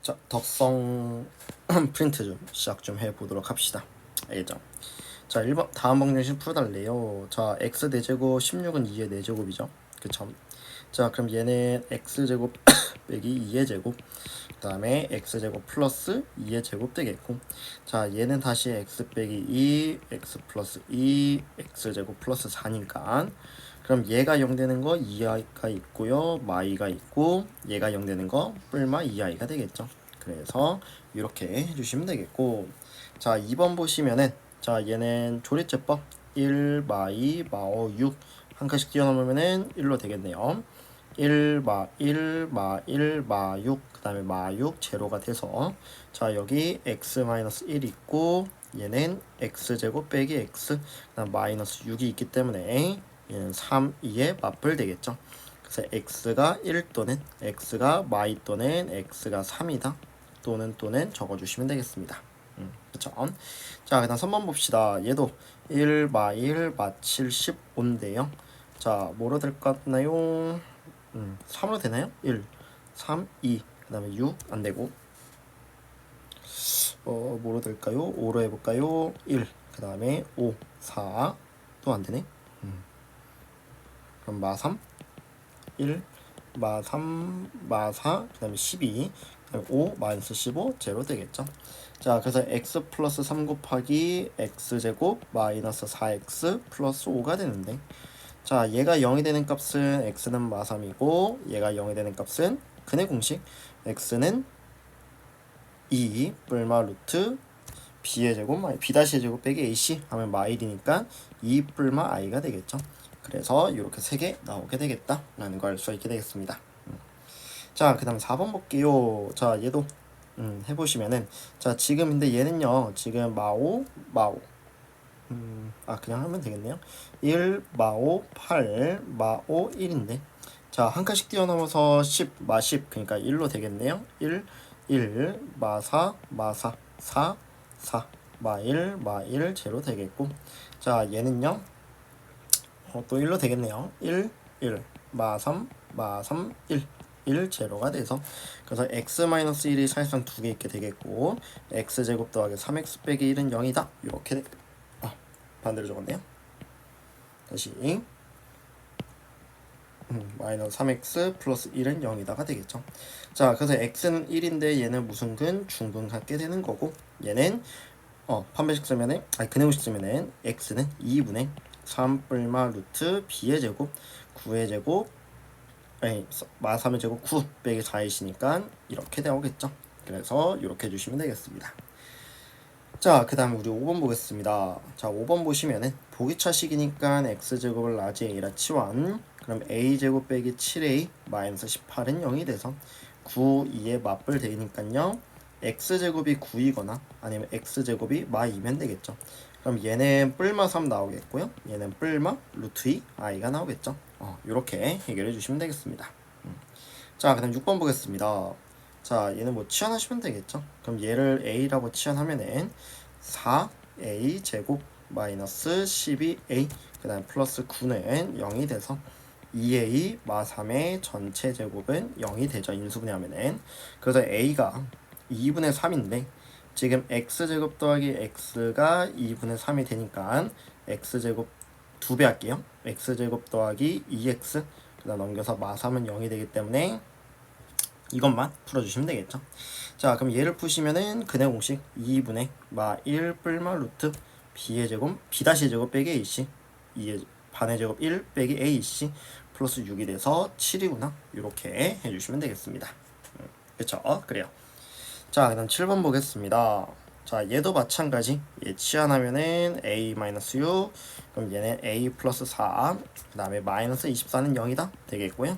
자, 덕성 프린트 좀 시작 좀 해보도록 합시다. 알겠죠? 자, 1번 다음 방정식 풀어달래요. 자, x 4제곱 16은 2의 4제곱이죠. 그쵸? 자, 그럼 얘는 x제곱 빼기 2의 제곱, 그 다음에 x제곱 플러스 2의 제곱 되겠고, 자, 얘는 다시 x 빼기 2, x 플러스 2, x제곱 플러스 4니까, 그럼 얘가 0 되는 거 2i가 있고요, 마이가 있고, 얘가 0 되는 거 뿔마 2i가 되겠죠. 그래서 이렇게 해주시면 되겠고, 자, 2번 보시면은, 자, 얘는 조리제법 1 마이 마오 6 한 칸씩 뛰어넘으면은 1로 되겠네요. 1 마 1 마 1 마 6, 그 다음에 마 6 제로가 돼서, 자, 여기 x 마이너스 1 있고, 얘는 x제곱 빼기 x, 그 다음 마이너스 6이 있기 때문에 얘는 3, 2에 맞불 되겠죠. 그래서 x가 1 또는 x가 마이 또는 x가 3이다 또는 적어주시면 되겠습니다. 그쵸? 자, 그 다음 3번 봅시다. 얘도 1 마 1 마 75인데요. 자, 뭐로 될 것 같나요? 3으로 되나요? 1, 3, 2, 그 다음에 6 안되고, 뭐로 될까요? 5로 해볼까요? 1, 그 다음에 5, 4, 또 안되네. 그럼 마 3, 1, 마 3, 마 4, 그 다음에 12, 그 다음에 5, 마이너스 15, 제로 되겠죠. 자, 그래서 x 플러스 3 곱하기 x제곱 마이너스 4x 플러스 5가 되는데, 자, 얘가 0이 되는 값은 x는 마 3이고, 얘가 0이 되는 값은 근의 공식 x는 2 뿔마 루트 b의 제곱 b의 제곱 빼기 ac 하면 마 1이니까 2 뿔마 i가 되겠죠. 그래서 이렇게 3개 나오게 되겠다 라는 걸 알 수 있게 되겠습니다. 자, 그 다음 4번 볼게요. 자, 얘도 해보시면은, 자, 지금 근데 얘는요, 지금 마오 그냥 하면 되겠네요. 1 마오 8 마오 1인데, 자, 한 칸씩 뛰어넘어서 10 마 10, 그러니까 1로 되겠네요. 1 1 마 4 마 4 4 4 마 1 마 1 제로 되겠고, 자, 얘는요 또 1로 되겠네요. 1 1 마 3 마 3 1 1 제로가 돼서, 그래서 x-1이 사실상 두 개 있게 되겠고, x제곱 더하기 3x 빼기 1은 0이다 이렇게 반대로 적었네요. 다시 마이너스 3x 플러스 1은 0이다가 되겠죠. 자, 그래서 x는 1인데 얘는 무슨 근? 중근 갖게 되는 거고, 얘는 판별식 쓰면은, 근해공식 쓰면은 x는 2분의 3 뿔마 루트 b의 제곱 9의 제곱, 마 3의 제곱 9 빼기 4이시니까 이렇게 나오겠죠. 그래서 이렇게 해주시면 되겠습니다. 자, 그 다음에 우리 5번 보겠습니다. 자, 5번 보시면은 보기차식이니까 x제곱을 라지 a라 치환, 그럼 a제곱 빼기 7a 마이너스 18은 0이 돼서 9, 2에 맞불 되니까요, x제곱이 9이거나 아니면 x제곱이 마 2면 되겠죠. 그럼 얘는 뿔마 3 나오겠고요, 얘는 뿔마 루트 2 i가 나오겠죠. 이렇게 해결해 주시면 되겠습니다. 자, 그 다음 6번 보겠습니다. 자, 얘는 뭐 치환하시면 되겠죠. 그럼 얘를 a라고 치환하면은 4a 제곱 마이너스 12a, 그 다음 플러스 9는 0이 돼서 2a 마 3의 전체 제곱은 0이 되죠. 인수분해하면은. 그래서 a가 2분의 3인데, 지금 x제곱 더하기 x가 2분의 3이 되니까 x제곱 2배 할게요. x제곱 더하기 2x, 그 다음 넘겨서 마 3은 0이 되기 때문에 이것만 풀어주시면 되겠죠. 자, 그럼 얘를 푸시면은 근의 공식 2분의 마 1 뿔마 루트 b의 제곱 b-의 제곱 빼기 ac, 2의 반의 제곱 1 빼기 ac 플러스 6이 돼서 7이구나 이렇게 해주시면 되겠습니다. 그쵸? 그래요. 자, 그 다음 7번 보겠습니다. 자, 얘도 마찬가지. 얘 치환하면은 a-6, 그럼 얘는 a 플러스 4, 그 다음에 마이너스 24는 0이다 되겠고요.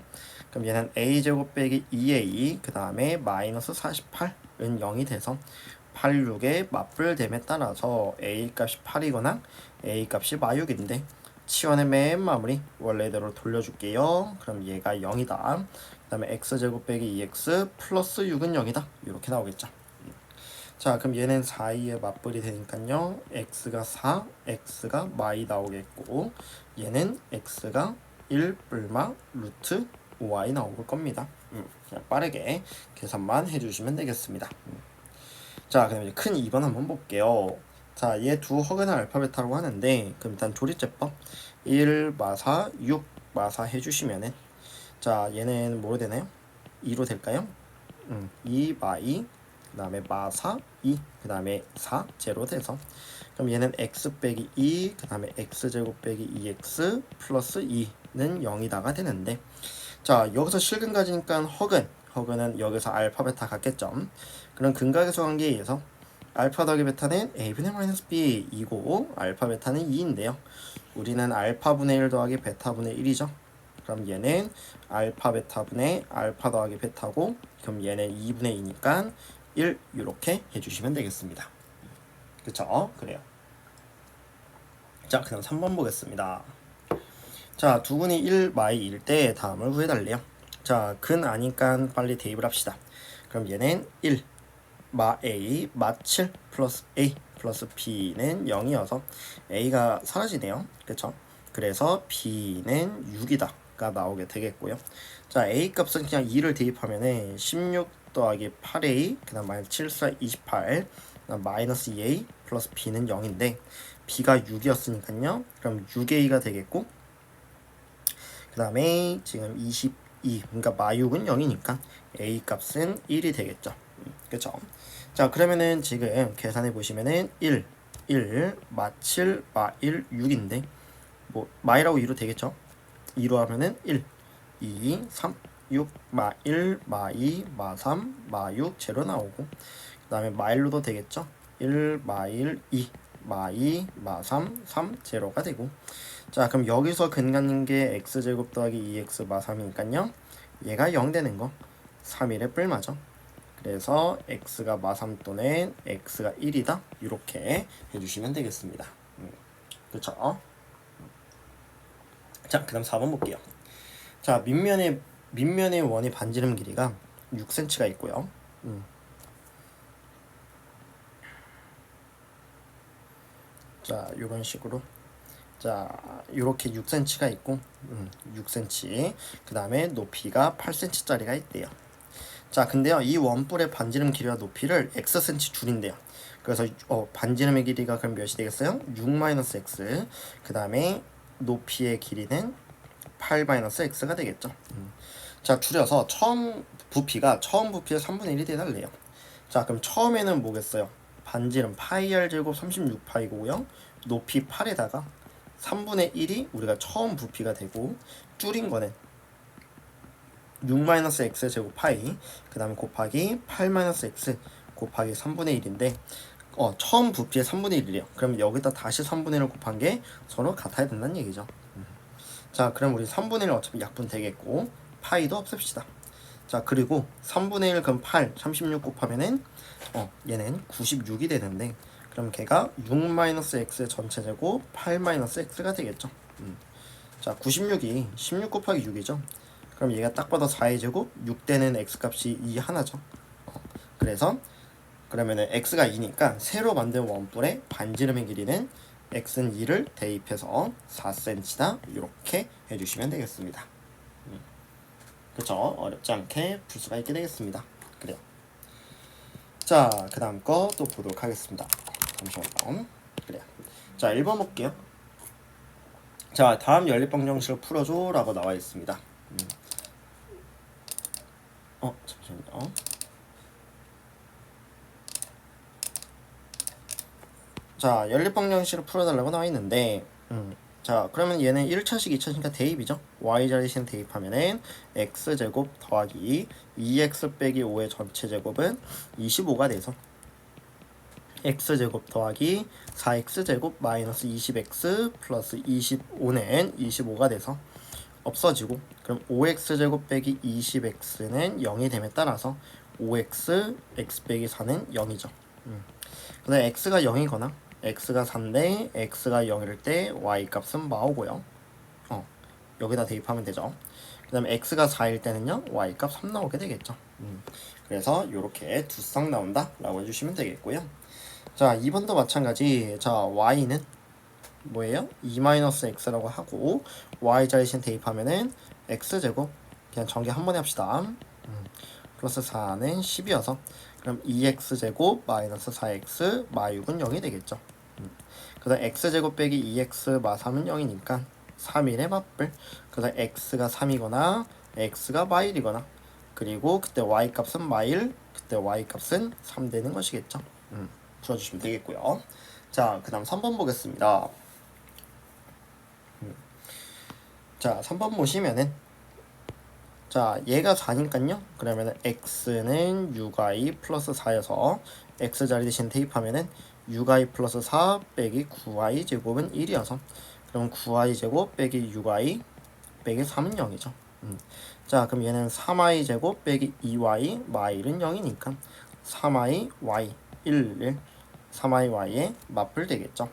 그럼 얘는 a제곱 빼기 2a, 그 다음에 마이너스 48은 0이 돼서 8, 6의 맞불됨에 따라서 a 값이 8이거나 a 값이 마6인데, 치환의 맨 마무리 원래대로 돌려줄게요. 그럼 얘가 0이다. 그 다음에 x제곱 빼기 2x 플러스 6은 0이다 이렇게 나오겠죠. 자, 그럼 얘는 4, 2의 맞불이 되니까요, x가 4, x가 마이 나오겠고, 얘는 x가 1 뿔마 루트 5y 나올 겁니다. 그냥 빠르게 계산만 해주시면 되겠습니다. 자, 그럼 이제 큰 2번 한번 볼게요. 자, 얘 두 허근을 알파 베타라고 하는데, 그럼 일단 조리제법 1 마사 6 마사 해주시면은, 자, 얘는 뭐로 되나요? 2로 될까요? 2 마이, 그 다음에 마사 2, 그 다음에 4 제로 돼서, 그럼 얘는 x 빼기 2, 그 다음에 x제곱 빼기 2x 플러스 2는 0이다가 되는데, 자, 여기서 실근 가지니까 허근은 여기서 알파 베타 같겠죠. 그럼 근각에서 관계에 의해서 알파 더하기 베타는 a분의 마이너스 b이고 알파 베타는 2인데요. 우리는 알파분의 1 더하기 베타분의 1이죠. 그럼 얘는 알파 베타분의 알파 더하기 베타고, 그럼 얘는 2분의 2니까 1 이렇게 해주시면 되겠습니다. 그쵸? 그래요. 자, 그럼 3번 보겠습니다. 자, 두근이 1 마이 1 때 다음을 구해달래요. 자, 근 아니까 빨리 대입을 합시다. 그럼 얘는 1 마 a 마 7 플러스 a 플러스 b는 0이어서 a가 사라지네요. 그쵸? 그래서 b는 6이다가 나오게 되겠고요. 자, a 값은 그냥 2를 대입하면은 16 더하기 8a 그 다음 마이너스 7, 4, 28 그다음 마이너스 2a 플러스 b는 0인데 b가 6이었으니까요. 그럼 6a가 되겠고, 그 다음에 지금 22, 그러니까 마육은 0이니까 a 값은 1이 되겠죠. 그쵸? 자, 그러면은 지금 계산해 보시면은 1, 마 7, 마 1, 6인데 뭐 마이라고 2로 되겠죠? 2로 하면은 1, 2, 3, 6, 마 1, 마 2, 마 3, 마 6 제로 나오고, 그 다음에 마일로도 되겠죠? 1, 마 1, 2, 마 2, 마 3, 3 제로가 되고, 자, 그럼 여기서 근간인 게 x제곱 더하기 2x 마 3이니까요. 얘가 0 되는 거 3일에 뿔마죠. 그래서 x가 마 3 또는 x가 1이다. 이렇게 해주시면 되겠습니다. 그쵸? 자, 그 다음 4번 볼게요. 자, 밑면의 원의 반지름 길이가 6cm가 있고요. 자, 이런 식으로. 자, 이렇게 6cm가 있고, 6cm. 그 다음에 높이가 8cm짜리가 있대요. 자, 근데요, 이 원뿔의 반지름 길이와 높이를 xcm 줄인대요. 그래서 반지름의 길이가 그럼 몇이 되겠어요? 6-x. 그 다음에 높이의 길이는 8-x가 되겠죠. 자, 줄여서 처음 부피의 3분의 1이 되달래요. 자, 그럼 처음에는 뭐겠어요? 반지름 파이 r 제곱 36파이고요. 높이 8에다가 3분의 1이 우리가 처음 부피가 되고, 줄인 거는 6-x 제곱 파이 그 다음에 곱하기 8-x 곱하기 3분의 1인데 처음 부피의 3분의 1이래요. 그럼 여기다 다시 3분의 1을 곱한 게 서로 같아야 된다는 얘기죠. 자, 그럼 우리 3분의 1 어차피 약분 되겠고 파이도 없앱시다. 자, 그리고 3분의 1 그럼 8, 36 곱하면은 얘는 96이 되는데, 그럼 걔가 6-x의 전체 제곱 8-x가 되겠죠. 자, 96이 16 곱하기 6이죠. 그럼 얘가 딱 봐도 4의 제곱 6대는 x값이 2 하나죠. 그래서 그러면은 x가 2니까 새로 만든 원뿔의 반지름의 길이는 x는 2를 대입해서 4cm다 이렇게 해주시면 되겠습니다. 그렇죠? 어렵지 않게 풀 수가 있게 되겠습니다. 그래요. 자, 그 다음 거 또 보도록 하겠습니다. 잠시만요. 그래요. 자, 1번 볼게요. 자, 다음 연립방정식을 풀어줘 라고 나와 있습니다. 잠시만요. 자, 연립방정식을 풀어달라고 나와 있는데, 자, 그러면 얘는 1차식, 2차식이니까 대입이죠. y자리신 대입하면은 x제곱 더하기 2x 빼기 5의 전체 제곱은 25가 돼서 x제곱 더하기 4x제곱 마이너스 20x 플러스 25는 25가 돼서 없어지고, 그럼 5x제곱 빼기 20x는 0이 됨에 따라서 5x x 빼기 4는 0이죠. 그다음 x가 0이거나 x가 4인데 x가 0일 때 y 값은 마오고요. 여기다 대입하면 되죠. 그 다음에 x가 4일 때는요 y 값 3 나오게 되겠죠. 그래서 이렇게 두 쌍 나온다 라고 해주시면 되겠고요. 자, 2번도 마찬가지. 자, y는 뭐예요? 2-x라고 하고 y 자리신 대입하면은 x제곱 그냥 전개 한 번에 합시다. 플러스 4는 10이어서 그럼 2x제곱 마이너스 4x 마6은 0이 되겠죠. 그래서 x제곱 빼기 2x 마3은 0이니까 3일의 맞불. 그래서 x가 3이거나 x가 마1이거나 그리고 그때 y값은 마1, 그때 y값은 3 되는 것이겠죠. 풀어주시면 되겠고요. 자, 그 다음 3번 보겠습니다. 자, 3번 보시면은 자, 얘가 4니까요. 그러면은 x는 6i 플러스 4여서 x 자리 대신 대입하면은 6i 플러스 4 빼기 9i 제곱은 1이어서 그럼 9i 제곱 빼기 6i 빼기 3은 0이죠. 자, 그럼 얘는 3i 제곱 빼기 2y 마일은 0이니까 3i y 1 3i y에 맞불 되겠죠.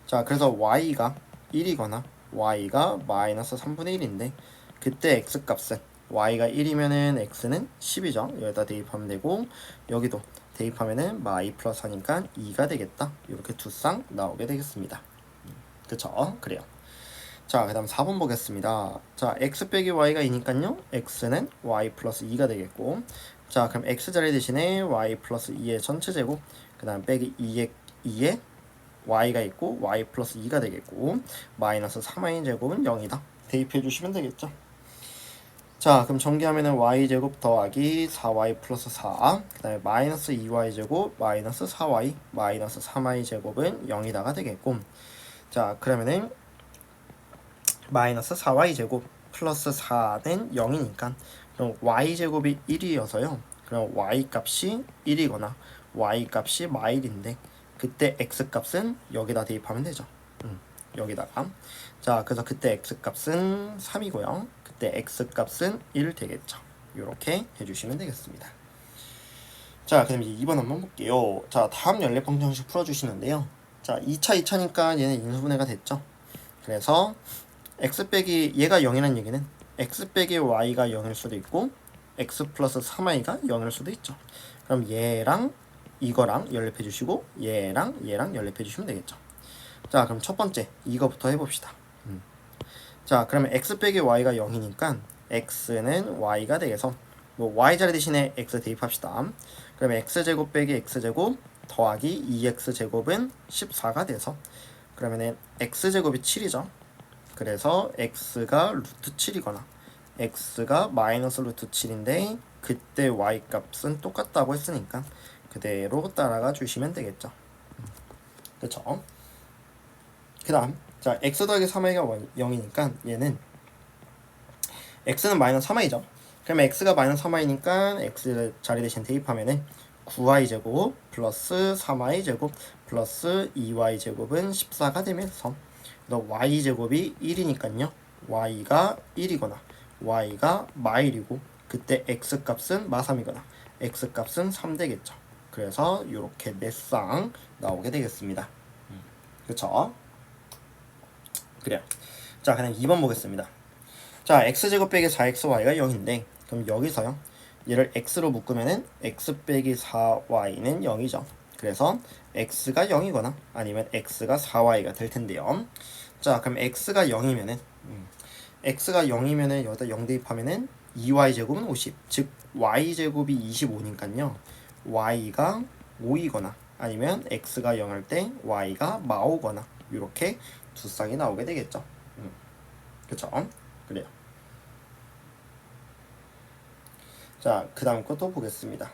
자, 그래서 y가 1이거나 y가 마이너스 3분의 1인데 그때 x값은 y가 1이면은 x는 10이죠. 여기다 대입하면 되고 여기도 대입하면은 마이 플러스 하니까 2가 되겠다. 이렇게 두 쌍 나오게 되겠습니다. 그쵸? 그래요. 자, 그 다음 4번 보겠습니다. 자, x 빼기 y가 2니까요. x는 y 플러스 2가 되겠고 자, 그럼 x 자리 대신에 y 플러스 2의 전체 제곱 그 다음 빼기 2에 y가 있고 y 플러스 2가 되겠고 마이너스 3y 제곱은 0이다. 대입해 주시면 되겠죠. 자, 그럼 전개하면은 y제곱 더하기 4y 플러스 4 그 다음에 마이너스 2y제곱 마이너스 4y 마이너스 3y제곱은 0이다가 되겠고 자, 그러면은 마이너스 4y제곱 플러스 4는 0이니까 그럼 y제곱이 1이어서요. 그럼 y값이 1이거나 y값이 마일인데 그때 x값은 여기다 대입하면 되죠. 여기다가 자, 그래서 그때 x값은 3이고요. 그때 x값은 1 되겠죠. 이렇게 해주시면 되겠습니다. 자, 그럼 이제 2번 한번 볼게요. 자, 다음 연립 방정식 풀어주시는데요. 자, 2차 2차니까 얘는 인수분해가 됐죠. 그래서 x 빼기 얘가 0이라는 얘기는 x 빼기 y가 0일 수도 있고 x 플러스 3y가 0일 수도 있죠. 그럼 얘랑 이거랑 연립해 주시고 얘랑 연립해 주시면 되겠죠. 자, 그럼 첫 번째 이거부터 해봅시다. 자, 그러면 x 빼기 y가 0이니까 x는 y가 되겠어. 뭐 y 자리 대신에 x 대입합시다. 그러면 x제곱 빼기 x제곱 더하기 2x제곱은 14가 돼서 그러면은 x제곱이 7이죠. 그래서 x가 루트 7이거나 x가 마이너스 루트 7인데 그때 y값은 똑같다고 했으니까 그대로 따라가 주시면 되겠죠. 그쵸? 그 다음 자, x 더하기 3i가 0이니까 얘는 x는 마이너스 3i죠. 그러면 x가 마이너스 3i니까 x 자리 대신 대입하면은 9i 제곱 플러스 3i 제곱 플러스 2y 제곱은 14가 되면서 y 제곱이 1이니까요. y가 1이거나 y가 마1이고 그때 x 값은 마3이거나 x 값은 3 되겠죠. 그래서 이렇게 4쌍 나오게 되겠습니다. 그쵸? 그래요. 자, 그냥 2번 보겠습니다. 자, x제곱 빼기 4xy가 0인데 그럼 여기서요. 얘를 x로 묶으면은 x 빼기 4y는 0이죠. 그래서 x가 0이거나 아니면 x가 4y가 될 텐데요. 자, 그럼 x가 0이면은 여기다 0 대입하면은 2y 제곱은 50. 즉 y 제곱이 25니까요. y가 5이거나 아니면 x가 0할 때 y가 마5거나 이렇게 두 쌍이 나오게 되겠죠. 그쵸? 그래요. 자, 그 다음 것도 보겠습니다.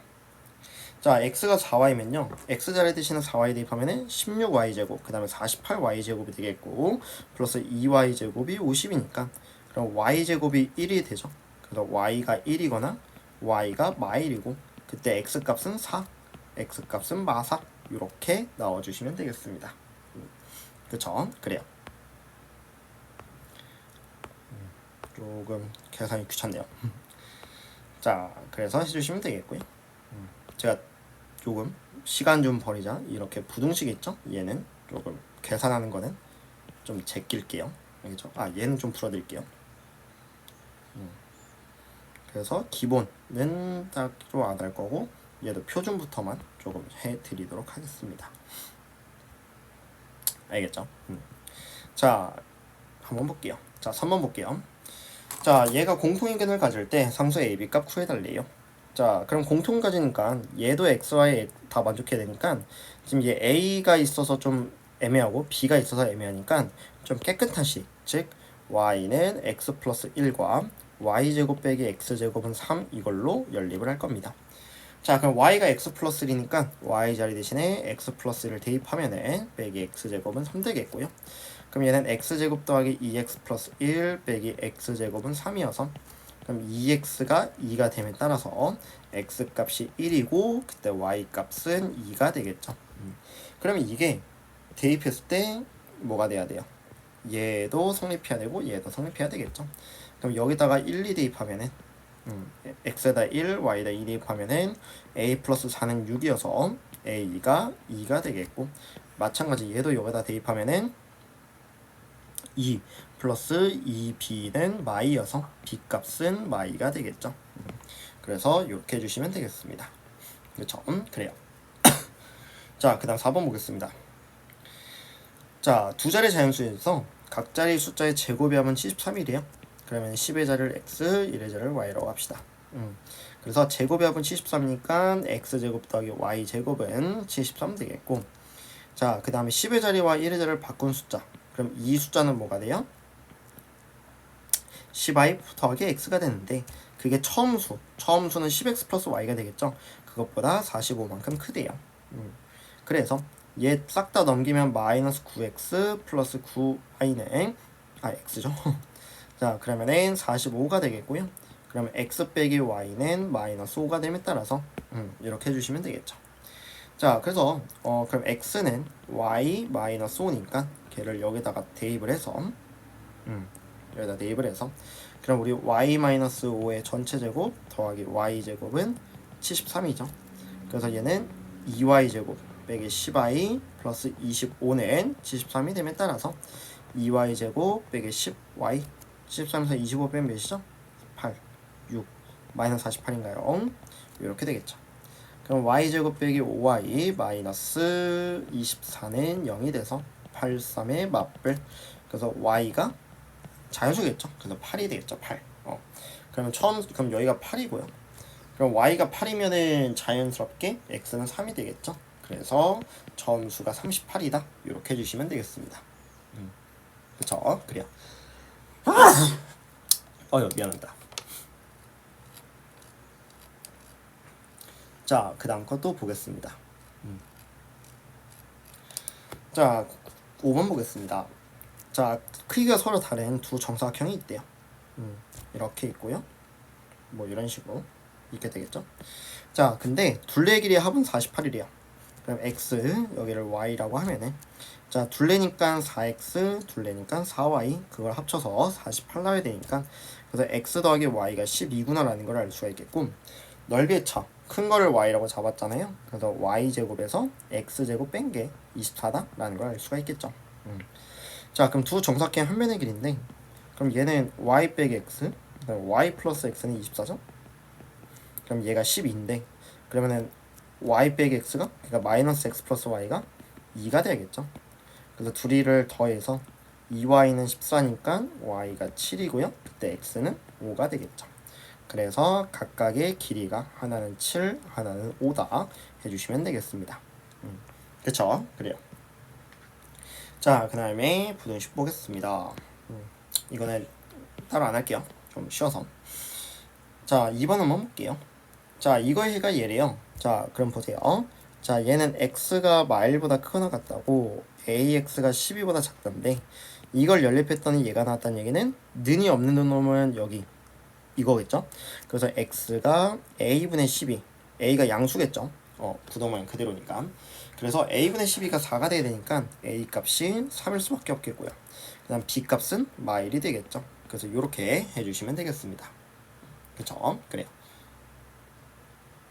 자, x가 4y면요. x 자리 대신에 4y 대입하면은 16y제곱, 그 다음에 48y제곱이 되겠고, 플러스 2y제곱이 50이니까, 그럼 y제곱이 1이 되죠. 그래서 y가 1이거나, y가 마1이고, 그때 x값은 4, x값은 마4, 이렇게 넣어주시면 되겠습니다. 그쵸? 그래요. 조금 계산이 귀찮네요. 자, 그래서 해주시면 되겠고요. 제가 조금 시간 좀 버리자. 이렇게 부등식 있죠? 얘는 조금 계산하는 거는 좀 제낄게요. 알겠죠? 아, 얘는 좀 풀어드릴게요. 그래서 기본은 따로 안 할 거고 얘도 표준부터만 조금 해드리도록 하겠습니다. 알겠죠? 자, 한번 볼게요. 자, 3번 볼게요. 자, 얘가 공통인근을 가질 때 상수 AB 값 구해달래요. 자, 그럼 공통 가지니까 얘도 x, y 다 만족해야 되니까 지금 얘 a가 있어서 좀 애매하고 b가 있어서 애매하니까 좀 깨끗한 식, 즉 y는 x 플러스 1과 y제곱 빼기 x제곱은 3 이걸로 연립을 할 겁니다. 자, 그럼 y가 x 플러스 1이니까 y 자리 대신에 x 플러스 1을 대입하면은 빼기 x제곱은 3 되겠고요. 그럼 얘는 x제곱 더하기 2x 플러스 1 빼기 x제곱은 3이어서 그럼 2x가 2가 됨에 따라서 x 값이 1이고 그때 y 값은 2가 되겠죠. 그러면 이게 대입했을 때 뭐가 돼야 돼요? 얘도 성립해야 되고 얘도 성립해야 되겠죠. 그럼 여기다가 1, 2 대입하면은 x에다 1, y에다 2 대입하면은 a 플러스 4는 6이어서 a가 2가 되겠고 마찬가지 얘도 여기다 대입하면은 2 플러스 2b는 마이여서 b 값은 마이가 되겠죠. 그래서 이렇게 해주시면 되겠습니다. 그렇죠? 그래요. 자, 그 다음 4번 보겠습니다. 자, 두 자리 자연수에서 각 자리 숫자의 제곱이 하면 73이래요. 그러면 10의 자리를 x, 1의 자리를 y라고 합시다. 그래서 제곱의 합은 73이니까 x제곱 더하기 y제곱은 73 되겠고, 자, 그 다음에 10의 자리와 1의 자리를 바꾼 숫자. 그럼 이 숫자는 뭐가 돼요? 10i 더하기 x가 되는데 그게 처음수는 10x 플러스 y가 되겠죠. 그것보다 45만큼 크대요. 그래서 얘 싹 다 넘기면 마이너스 9x 플러스 9y는 x죠. 자, 그러면은 45가 되겠고요. 그러면 x 빼기 y는 마이너스 5가 됨에 따라서 이렇게 해주시면 되겠죠. 자, 그래서 그럼 x는 y 마이너스 5니까 걔를 여기다가 대입을 해서 여기다 대입을 해서 그럼 우리 y 마이너스 5의 전체 제곱 더하기 y 제곱은 73이죠. 그래서 얘는 2y 제곱 빼기 10i 플러스 25는 73이 됨에 따라서 2y 제곱 빼기 10y 73에서 25 빼면 몇이죠? 8, 6, 마이너스 48인가요? 이렇게 되겠죠. 그럼 y제곱 빼기 5y 마이너스 24는 0이 돼서 8, 3의 맞불. 그래서 y가 자연수겠죠. 그래서 8이 되겠죠. 8. 그럼 여기가 8이고요. 그럼 y가 8이면은 자연스럽게 x는 3이 되겠죠. 그래서 점수가 38이다. 이렇게 해주시면 되겠습니다. 그쵸? 그래요. 미안합니다. 자, 그 다음 것도 보겠습니다. 자, 5번 보겠습니다. 자, 크기가 서로 다른 두 정사각형이 있대요. 이렇게 있고요. 뭐 이런 식으로 있게 되겠죠. 자, 근데 둘레의 길이의 합은 48이래요. 그럼 x 여기를 y라고 하면은 자, 둘레니까 4x, 둘레니까 4y 그걸 합쳐서 48 나와야 되니까 그래서 x 더하기 y가 12구나 라는 걸 알 수가 있겠고 넓이의 차, 큰 거를 y라고 잡았잖아요. 그래서 y제곱에서 x제곱 뺀 게 24다 라는 걸 알 수가 있겠죠. 자, 그럼 두 정사각형 한 면의 길인데 그럼 얘는 y 빼기 x y 플러스 x는 24죠. 그럼 얘가 12인데 그러면은 y 빼기 x가 그러니까 마이너스 x 플러스 y가 2가 되겠죠. 그래서 둘이를 더해서 2y는 14니까 y가 7이고요. 그때 x는 5가 되겠죠. 그래서 각각의 길이가 하나는 7, 하나는 5다 해주시면 되겠습니다. 그쵸? 그래요. 자, 그 다음에 부등식 보겠습니다. 이거는 따로 안 할게요. 좀 쉬워서. 자, 2번 한번 볼게요. 자, 이거가 얘래요. 자, 그럼 보세요. 자, 얘는 x가 마일보다 크거나 같다고 ax가 12보다 작던데 이걸 연립했더니 얘가 나왔다는 얘기는 는이 없는 놈은 여기 이거겠죠. 그래서 x가 a분의 12 a가 양수겠죠. 부동만 그대로니까. 그래서 a분의 12가 4가 돼야 되니까 a 값이 3일 수밖에 없겠고요. 그 다음 b 값은 마일이 되겠죠. 그래서 이렇게 해주시면 되겠습니다. 그쵸? 그래요.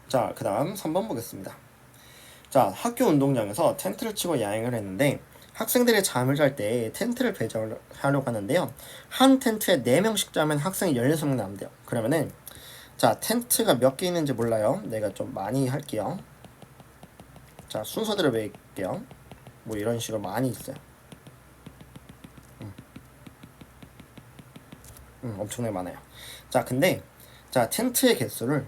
자, 그 다음 3번 보겠습니다. 자, 학교 운동장에서 텐트를 치고 야행을 했는데 학생들이 잠을 잘 때 텐트를 배정하려고 하는데요. 한 텐트에 4명씩 자면 학생이 16명 남대요. 그러면은 자, 텐트가 몇 개 있는지 몰라요. 내가 좀 많이 할게요. 자, 순서대로 매길게요. 뭐 이런 식으로 많이 있어요. 엄청나게 많아요. 자, 근데 자 텐트의 개수를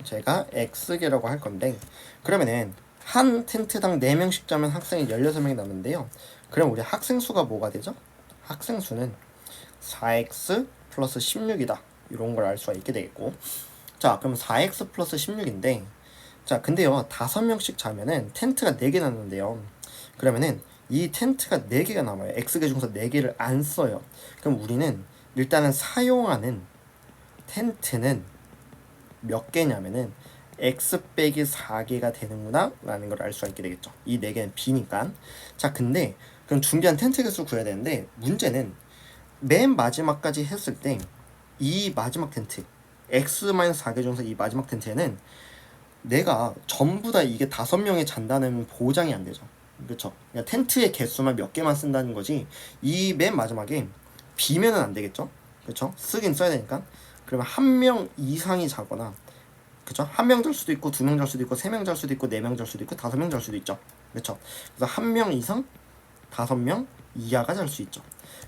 제가 X개라고 할 건데, 그러면은 한 텐트당 4명씩 자면 학생이 16명이 남는데요. 그럼 우리 학생 수가 뭐가 되죠? 학생 수는 4x 플러스 16이다. 이런 걸 알 수가 있게 되겠고, 자 그럼 4x 플러스 16인데, 자 근데요 5명씩 자면은 텐트가 4개 남는데요. 그러면은 이 텐트가 4개가 남아요. X개 중에서 4개를 안 써요. 그럼 우리는 일단은 사용하는 텐트는 몇 개냐면은 x 빼기 4개가 되는구나 라는 걸 알 수가 있게 되겠죠. 이 4개는 b니까. 자 근데 그럼 준비한 텐트 개수 구해야 되는데, 문제는 맨 마지막까지 했을 때 이 마지막 텐트 x-4개 중에서 이 마지막 텐트에는 내가 전부 다 이게 5명이 잔다는 보장이 안 되죠. 그렇죠? 그러니까 텐트의 개수만 몇 개만 쓴다는 거지, 이 맨 마지막에 비면은 안 되겠죠. 그렇죠? 쓰긴 써야 되니까. 그러면 1명 이상이 자거나, 그쵸? 1명 잘 수도 있고 2명 잘 수도 있고 3명 잘 수도 있고 4명 잘 수도 있고 5명 잘 수도 있죠. 그쵸? 그래서 1명 이상 5명 이하가 잘 수 있죠.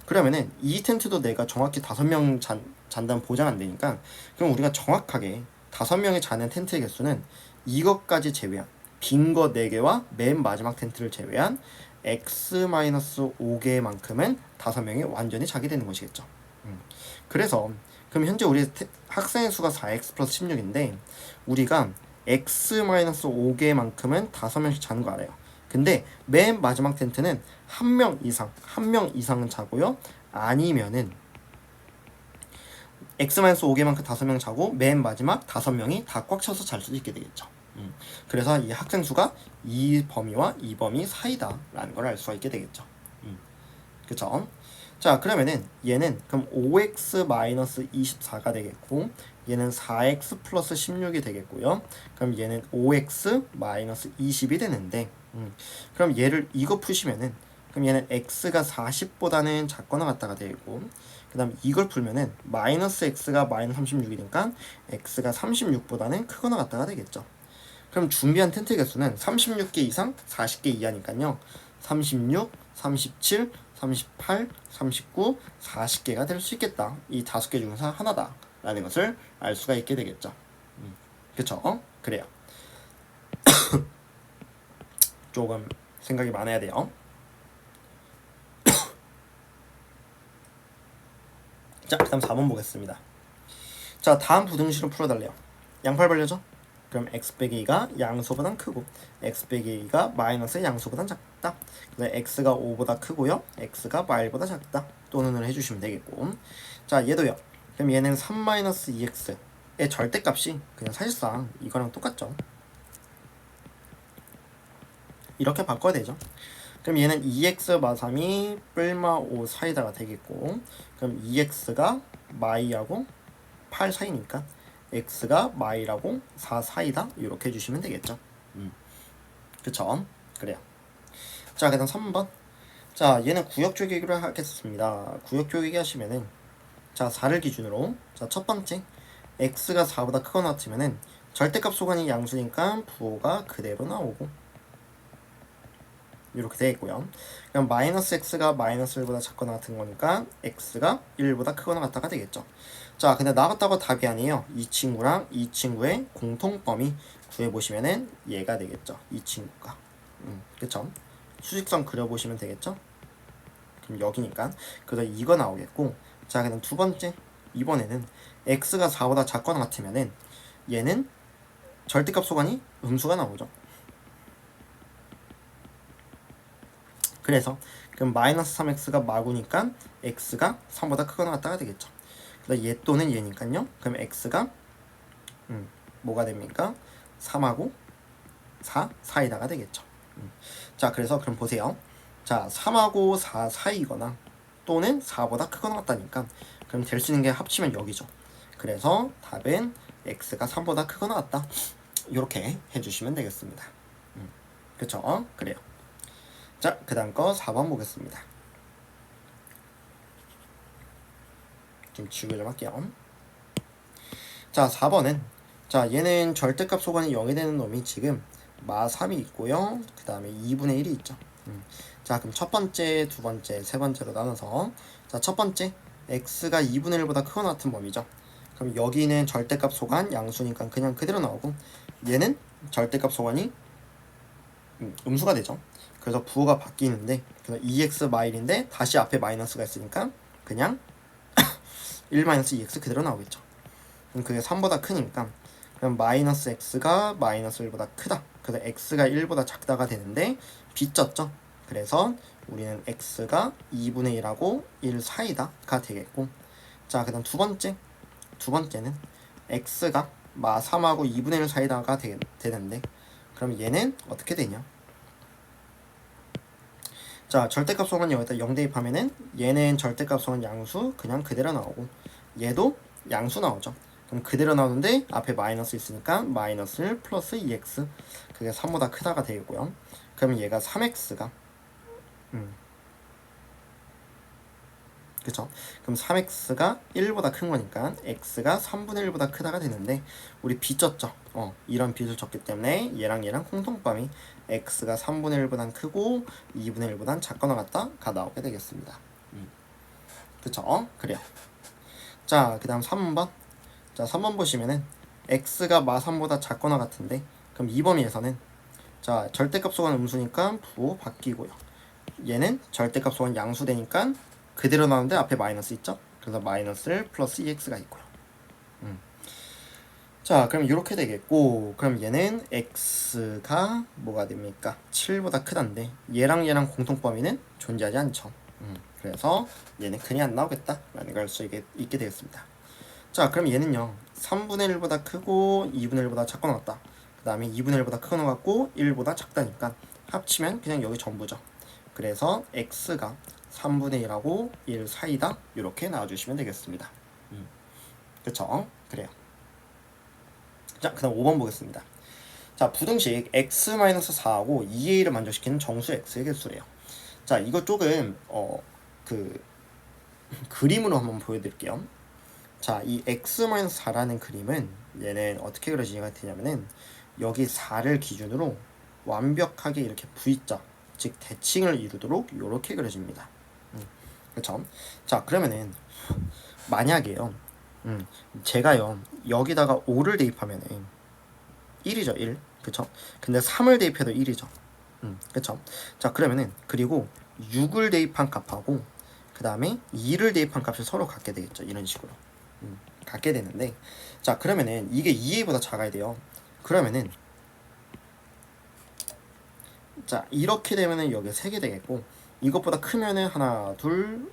그러면은 이 텐트도 내가 정확히 5명 잔다는 보장 안 되니까, 그럼 우리가 정확하게 5명이 자는 텐트의 개수는 이것까지 제외한 빈 거 4개와 맨 마지막 텐트를 제외한 x-5개만큼은 5명이 완전히 자게 되는 것이겠죠. 그래서 그럼 현재 우리 학생의 수가 4x 플러스 16인데, 우리가 x-5개만큼은 5명씩 자는 거 알아요. 근데 맨 마지막 텐트는 1명 이상은 자고요. 아니면은 x-5개만큼 5명 자고 맨 마지막 5명이 다 꽉 차서 잘 수도 있게 되겠죠. 그래서 이 학생 수가 이 범위와 이 범위 사이다 라는 걸 알 수가 있게 되겠죠. 그쵸? 자 그러면은 얘는 그럼 5x-24가 되겠고, 얘는 4x 플러스 16이 되겠고요. 그럼 얘는 5x-20이 되는데, 그럼 얘를 이거 푸시면은, 그럼 얘는 x가 40보다는 작거나 같다가 되고, 그 다음 이걸 풀면은 마이너스 x가 마이너스 36이니까 x가 36보다는 크거나 같다가 되겠죠. 그럼 준비한 텐트 개수는 36개 이상 40개 이하니까요. 36, 37, 38, 39, 40개가 될 수 있겠다. 이 5개 중에서 하나다 라는 것을 알 수가 있게 되겠죠. 그쵸? 그래요. 조금 생각이 많아야 돼요. 자, 그 다음 4번 보겠습니다. 자, 다음 부등식을 풀어달래요. 양팔 벌려줘. 그럼 x 빼기 2가 양수보단 크고 x 빼기 2가 마이너스 양수보단 작다. 그래서 x가 5보다 크고요. x가 마일보다 작다. 또는을 해주시면 되겠고, 자 얘도요. 그럼 얘는 3-2x의 절대값이 그냥 사실상 이거랑 똑같죠. 이렇게 바꿔야 되죠. 그럼 얘는 2x 마 3이 뿔마 5 사이다가 되겠고, 그럼 2x가 마이하고 8 사이니까 x가 마이라고 4 사이다 이렇게 해주시면 되겠죠. 그쵸? 그래요. 자 그다음 3번. 자 얘는 구역 쪼개기로 하겠습니다. 구역 쪼개기 하시면은, 자 4를 기준으로, 자 첫 번째 x가 4보다 크거나 같으면은 절대값 소관이 양수니까 부호가 그대로 나오고 이렇게 되겠고요. 그럼 마이너스 x가 마이너스 1보다 작거나 같은 거니까 x가 1보다 크거나 같다가 되겠죠. 자 근데 나갔다고 답이 아니에요. 이 친구랑 이 친구의 공통범위 구해보시면은 얘가 되겠죠. 이 친구가. 그쵸? 수직선 그려보시면 되겠죠. 그럼 여기니까 그래서 이거 나오겠고, 자 그다음 두 번째, 이번에는 x가 4보다 작거나 같으면은 얘는 절대값 소관이 음수가 나오죠. 그래서 그럼 마이너스 3x가 마구니까 x가 3보다 크거나 같다가 되겠죠. 그래서 얘 또는 얘니까요. 그럼 x가 뭐가 됩니까? 3하고 4 사이다가 되겠죠. 자 그래서 그럼 보세요. 자 3하고 4 사이거나 또는 4보다 크거나 같다니까, 그럼 될 수 있는 게 합치면 여기죠. 그래서 답은 x가 3보다 크거나 같다. 이렇게 해주시면 되겠습니다. 그쵸? 그래요. 자 그 다음 거 4번 보겠습니다. 좀 지우개 좀 할게요. 자 4번은, 자 얘는 절대값 소관이 0이 되는 놈이 지금 마 3이 있고요. 그 다음에 2분의 1이 있죠. 자 그럼 첫 번째, 두 번째, 세 번째로 나눠서, 자 첫 번째 x가 2분의 1보다 크거나 같은 범위죠. 그럼 여기는 절대값 소관 양수니까 그냥 그대로 나오고, 얘는 절대값 소관이 음수가 되죠. 그래서 부호가 바뀌는데, 그래서 2x 마일인데 다시 앞에 마이너스가 있으니까 그냥 1-2x 그대로 나오겠죠. 그럼 그게 3보다 크니까, 그럼 마이너스 x가 마이너스 1보다 크다. 그래서 x가 1보다 작다가 되는데 빚졌죠. 그래서 우리는 x가 2분의 1하고 1 사이다가 되겠고, 자 그 다음 두 번째는 x가 마 3하고 2분의 1 사이다가 되는데, 그럼 얘는 어떻게 되냐. 자 절대값 소관 여기다 0 대입하면은 얘는 절대값 소관 양수 그냥 그대로 나오고, 얘도 양수 나오죠. 그럼 그대로 나오는데 앞에 마이너스 있으니까 마이너스 1 플러스 2x, 그게 3보다 크다가 되겠고요. 그러면 얘가 3x가 그쵸? 그럼 3x가 1보다 큰 거니까 x가 3분의 1보다 크다가 되는데, 우리 빚졌죠? 이런 빚을 졌기 때문에 얘랑 공통점이 x가 3분의 1보단 크고 2분의 1보단 작거나 같다가 나오게 되겠습니다. 그쵸? 그래요. 자, 그 다음 3번. 자, 3번 보시면은 x가 마 3보다 작거나 같은데, 그럼 이 범위에서는 자 절대값 소관 음수니까 부호 바뀌고요. 얘는 절대값 소관 양수 되니까 그대로 나오는데 앞에 마이너스 있죠? 그래서 마이너스 1 플러스 2x가 있고요. 자 그럼 이렇게 되겠고, 그럼 얘는 x가 뭐가 됩니까? 7보다 크다인데 얘랑 공통 범위는 존재하지 않죠. 그래서 얘는 그냥 안 나오겠다라는 걸 알 수 있게 되겠습니다. 자 그럼 얘는요 3분의 1보다 크고 2분의 1보다 작거나 같다. 그 다음에 2분의 1보다 크거나 같고 1보다 작다니까 합치면 그냥 여기 전부죠. 그래서 x가 3분의 1하고 1 사이다, 이렇게 나와주시면 되겠습니다. 그쵸? 그래요. 자 그 다음 5번 보겠습니다. 자 부등식 x-4하고 2a를 만족시키는 정수 x의 개수래요. 자 이거 조금 그림으로 한번 보여드릴게요. 자, 이 x-4라는 그림은 얘는 어떻게 그려지냐가 되냐면은 여기 4를 기준으로 완벽하게 이렇게 V자, 즉 대칭을 이루도록 이렇게 그려집니다. 그렇죠? 자, 그러면은 만약에요, 제가요 여기다가 5를 대입하면은 1이죠, 1. 그렇죠? 근데 3을 대입해도 1이죠. 그렇죠? 자, 그러면은 그리고 6을 대입한 값하고 그 다음에 2를 대입한 값이 서로 같게 되겠죠. 이런 식으로. 갖게 되는데, 자 그러면은 이게 2a보다 작아야 돼요. 그러면은 자 이렇게 되면은 여기 3개 되겠고, 이것보다 크면은 하나 둘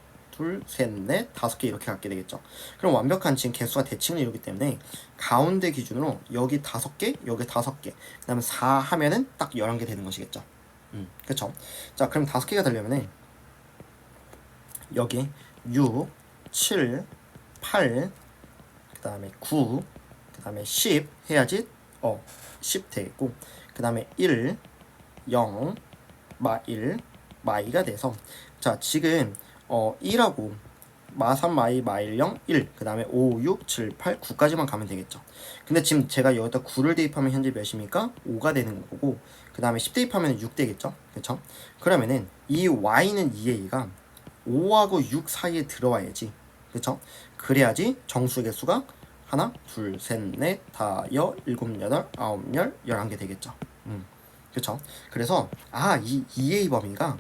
셋 넷 5개 이렇게 갖게 되겠죠. 그럼 완벽한 지금 개수가 대칭을 이루기 때문에 가운데 기준으로 여기 5개 여기 5개, 그 다음에 4 하면은 딱 11개 되는 것이겠죠. 그쵸? 자 그럼 5개가 되려면은 여기 6 7 8 그 다음에 9, 그 다음에 10 해야지 10 되겠고, 그 다음에 1, 0, 마 1, 마 2가 돼서, 자 지금 1하고 마 3, 마 2, 마 1, 0, 1, 그 다음에 5, 6, 7, 8, 9까지만 가면 되겠죠. 근데 지금 제가 여기다 9를 대입하면 현재 몇입니까? 5가 되는 거고, 그 다음에 10 대입하면 6 되겠죠. 그쵸? 그러면은 이 y는 2a가 5하고 6 사이에 들어와야지. 그쵸? 그래야지 정수 개수가 하나, 둘, 셋, 넷, 다, 일곱, 여덟, 아홉, 열, 11개 되겠죠. 그쵸? 그래서 이 2a 범위가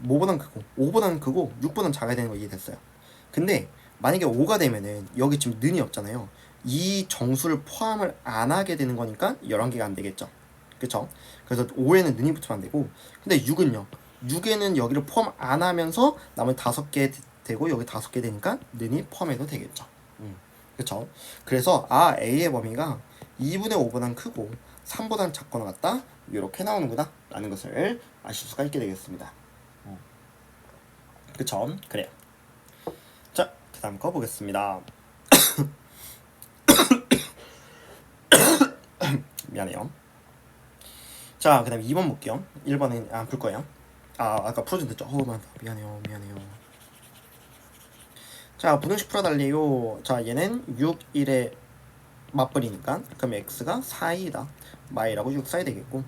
뭐보단 크고 5보단 크고 6보단 작아야 되는 거 이해됐어요. 근데 만약에 5가 되면은 여기 지금 는이 없잖아요. 이 정수를 포함을 안 하게 되는 거니까 11개가 안 되겠죠. 그쵸? 그래서 5에는 는이 붙으면 안 되고, 근데 6은요. 6에는 여기를 포함 안 하면서 나머지 5개 되고 여기 5개 되니까 는이 포함해도 되겠죠. 그쵸? 그래서 A의 범위가 2분의 5보단 크고 3보단 작거나 같다, 이렇게 나오는구나 라는 것을 아실 수가 있게 되겠습니다. 그쵸? 그래요. 자, 그 다음 거 보겠습니다. 미안해요. 자, 그 다음 2번 볼게요. 1번은 안 풀 거예요. 아까 풀어준 됐죠? 미안해요. 자, 부등식 풀어달래요. 자, 얘는 6, 1에 맞벌이니까 그럼 x가 4이다. 마이라고 6 사이 되겠고,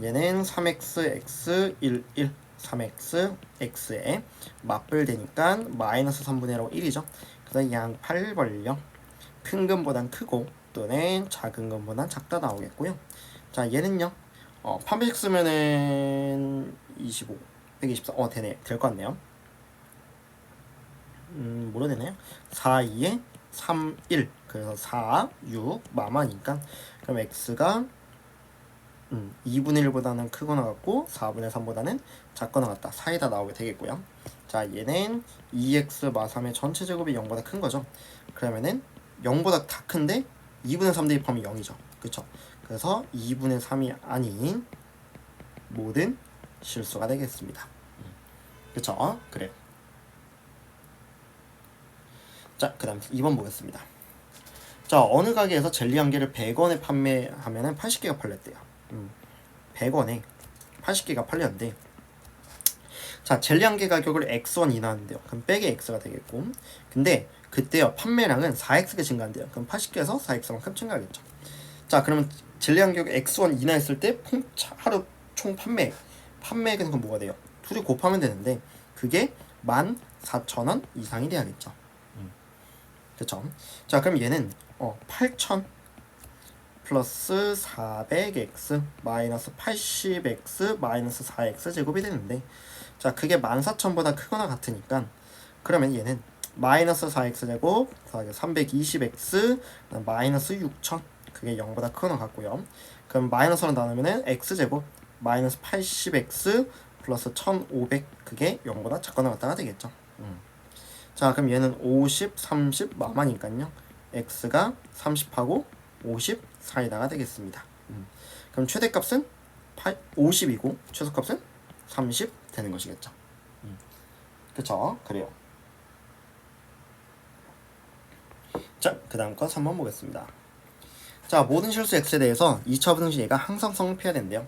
얘는 3x, x, 1, 1 3x x에 맞불되니까 마이너스 3분의 1하고 1이죠. 그래서 양팔 벌려 큰 근보단 크고 또는 작은 근보단 작다 나오겠고요. 자 얘는요 판별식 쓰면은 25 124 되네. 될 것 같네요. 뭐로 되나요? 4, 2에 3, 1 그래서 4, 6 마마니까 그럼 x가 2분의 1보다는 크거나 같고 4분의 3보다는 작거나 같다. 사이다 나오게 되겠고요. 자 얘는 2x 마 3의 전체 제곱이 0보다 큰 거죠. 그러면은 0보다 다 큰데 2분의 3 대입하면 0이죠. 그쵸? 그래서 2분의 3이 아닌 모든 실수가 되겠습니다. 그쵸? 그래요. 자 그 다음 2번 보겠습니다. 자 어느 가게에서 젤리 한 개를 100원에 판매하면 80개가 팔렸대요. 100원에 80개가 팔렸는데 자 젤리 한 개 가격을 x1 인하하는데요. 그럼 빼기 x가 되겠고 근데 그때요 판매량은 4x가 증가한대요. 그럼 80개에서 4x만큼 증가하겠죠. 자 그러면 젤리 한 개가 x1 인하했을 때 하루 총 판매액은 뭐가 돼요? 둘이 곱하면 되는데 그게 14,000원 이상이 돼야겠죠. 그쵸? 자 그럼 얘는 8,000 플러스 400x 마이너스 80x 마이너스 4x 제곱이 되는데 자 그게 14,000보다 크거나 같으니까 그러면 얘는 마이너스 4x 제곱 더하기 320x 마이너스 6,000 그게 0보다 크거나 같고요. 그럼 마이너스로 나누면은 x 제곱 마이너스 80x 플러스 1500 그게 0보다 작거나 같다가 되겠죠. 자 그럼 얘는 50, 30 마마니까요. x가 30하고 50 사이다가 되겠습니다. 그럼 최대값은 50이고 최소값은 30 되는 것이겠죠. 그쵸? 그래요. 자, 그 다음 거 3번 보겠습니다. 자, 모든 실수 x에 대해서 2차 부등식 얘가 항상성을 피해야 된대요.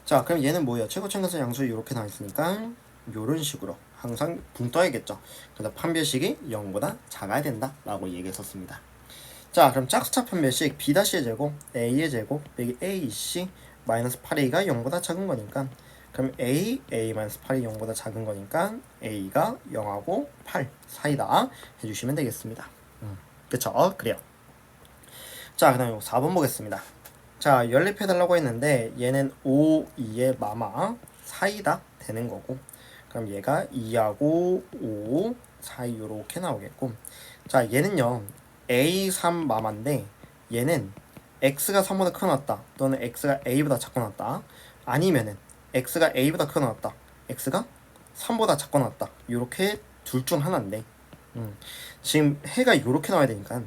자, 그럼 얘는 뭐예요? 최고 최근수 양수 이렇게 나와 있으니까 요런 식으로 항상 붕 떠야겠죠. 그래서 판별식이 0보다 작아야 된다 라고 얘기했었습니다. 자 그럼 짝수차 판별식 b'의 제곱 a의 제곱 빼기 ac 마이너스 8a가 0보다 작은 거니까 그럼 a 마이너스 8이 0보다 작은 거니까 a가 0하고 8 사이다 해주시면 되겠습니다. 그쵸? 그래요. 자 그 다음에 4번 보겠습니다. 자 연립해달라고 했는데 얘는 5, 2의 마마 사이다 되는 거고 그럼 얘가 2하고 5 사이 요렇게 나오겠고 자 얘는요 A3 마마인데 얘는 x가 3보다 크게 나왔다 또는 x가 a보다 작고 나왔다 아니면은 x가 a보다 크게 나왔다 x가 3보다 작고 나왔다 요렇게 둘 중 하나인데 지금 해가 요렇게 나와야 되니까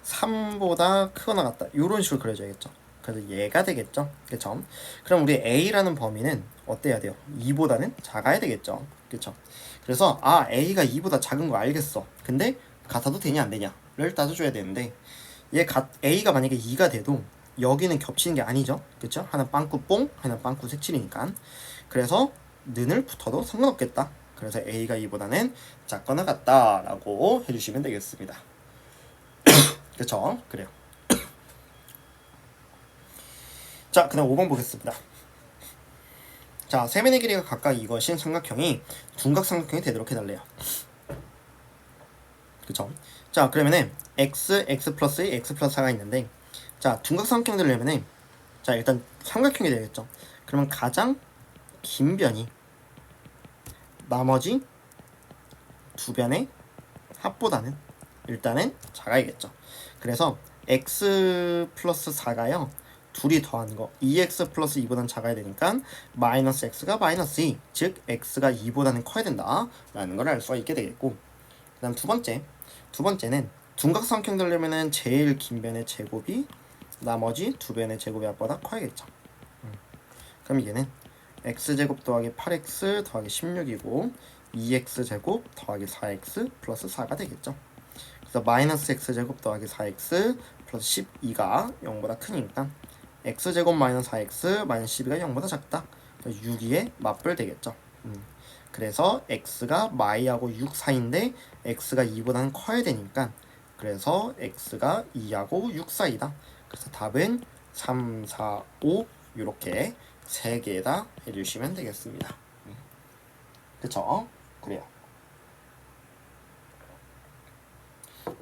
3보다 크거나 같다 요런 식으로 그려줘야겠죠. 그래서 얘가 되겠죠. 그쵸? 그럼 우리 a라는 범위는 어때야 돼요? 2보다는 작아야 되겠죠. 그쵸? 그래서 a가 2보다 작은 거 알겠어. 근데 같아도 되냐 안 되냐를 따져줘야 되는데 a가 만약에 2가 돼도 여기는 겹치는 게 아니죠. 그쵸? 하나 빵꾸 뽕 하나 빵꾸 색칠이니까 그래서 는을 붙어도 상관없겠다. 그래서 a가 2보다는 작거나 같다 라고 해주시면 되겠습니다. 그쵸? 그래요. 자, 그 다음 5번 보겠습니다. 자, 세면의 길이가 각각 이것인 삼각형이 둔각삼각형이 되도록 해달래요. 그쵸? 자, 그러면은 x 플러스 2, x 플러스 4가 있는데 자, 둔각삼각형 되려면은 자, 일단 삼각형이 되겠죠. 그러면 가장 긴 변이 나머지 두 변의 합보다는 일단은 작아야겠죠. 그래서 x 플러스 4가요. 둘이 더하는 거 2x 플러스 2보다는 작아야 되니까 마이너스 x가 마이너스 2 즉 x가 2보다는 커야 된다 라는 걸 알 수가 있게 되겠고 그 다음 두 번째는 둔각삼각형 되려면은 제일 긴 변의 제곱이 나머지 두 변의 제곱의 합보다 커야겠죠. 그럼 얘는 x제곱 더하기 8x 더하기 16이고 2x제곱 더하기 4x 플러스 4가 되겠죠. 그래서 마이너스 x제곱 더하기 4x 플러스 12가 0보다 크니까 x제곱 마이너스 4x 마이너스 12가 0보다 작다. 6, 2에 맞불 되겠죠. 그래서 x가 마이하고 6 사이인데 x가 2보다는 커야 되니까 그래서 x가 2하고 6 사이다. 그래서 답은 3, 4, 5 이렇게 3개에다 해주시면 되겠습니다. 그쵸? 그래요.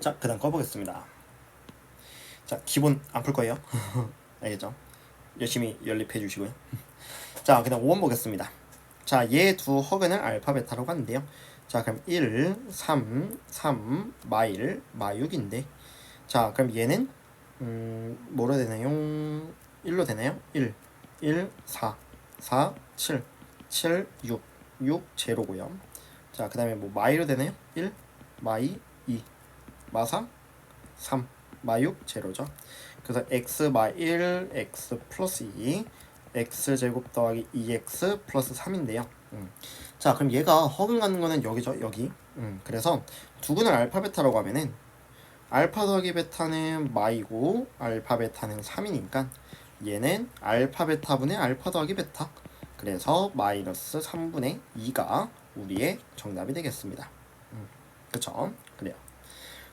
자, 그 다음 꺼보겠습니다. 자, 기본 안 풀 거예요. 알겠죠? 열심히 연립해 주시고요. 자, 그 다음 5번 보겠습니다. 자, 얘 두 허근을 알파 베타라고 하는데요. 자, 그럼 1, 3, 3, 마일, 마6인데 자, 그럼 얘는 뭐로 되나요? 1로 되나요? 1, 1, 4, 4, 7, 7, 6, 6, 제로고요. 자, 그 다음에 뭐 마이로 되나요? 1, 마이, 2, 마3, 3, 마6, 제로죠. 그래서 x 마 1, x 플러스 2, x 제곱 더하기 2x 플러스 3인데요. 자, 그럼 얘가 허근 갖는 거는 여기죠, 여기. 그래서 두근을 알파 베타라고 하면은 알파 더하기 베타는 마이고 알파 베타는 3이니까 얘는 알파 베타분의 알파 더하기 베타. 그래서 마이너스 3분의 2가 우리의 정답이 되겠습니다. 그쵸? 그래요.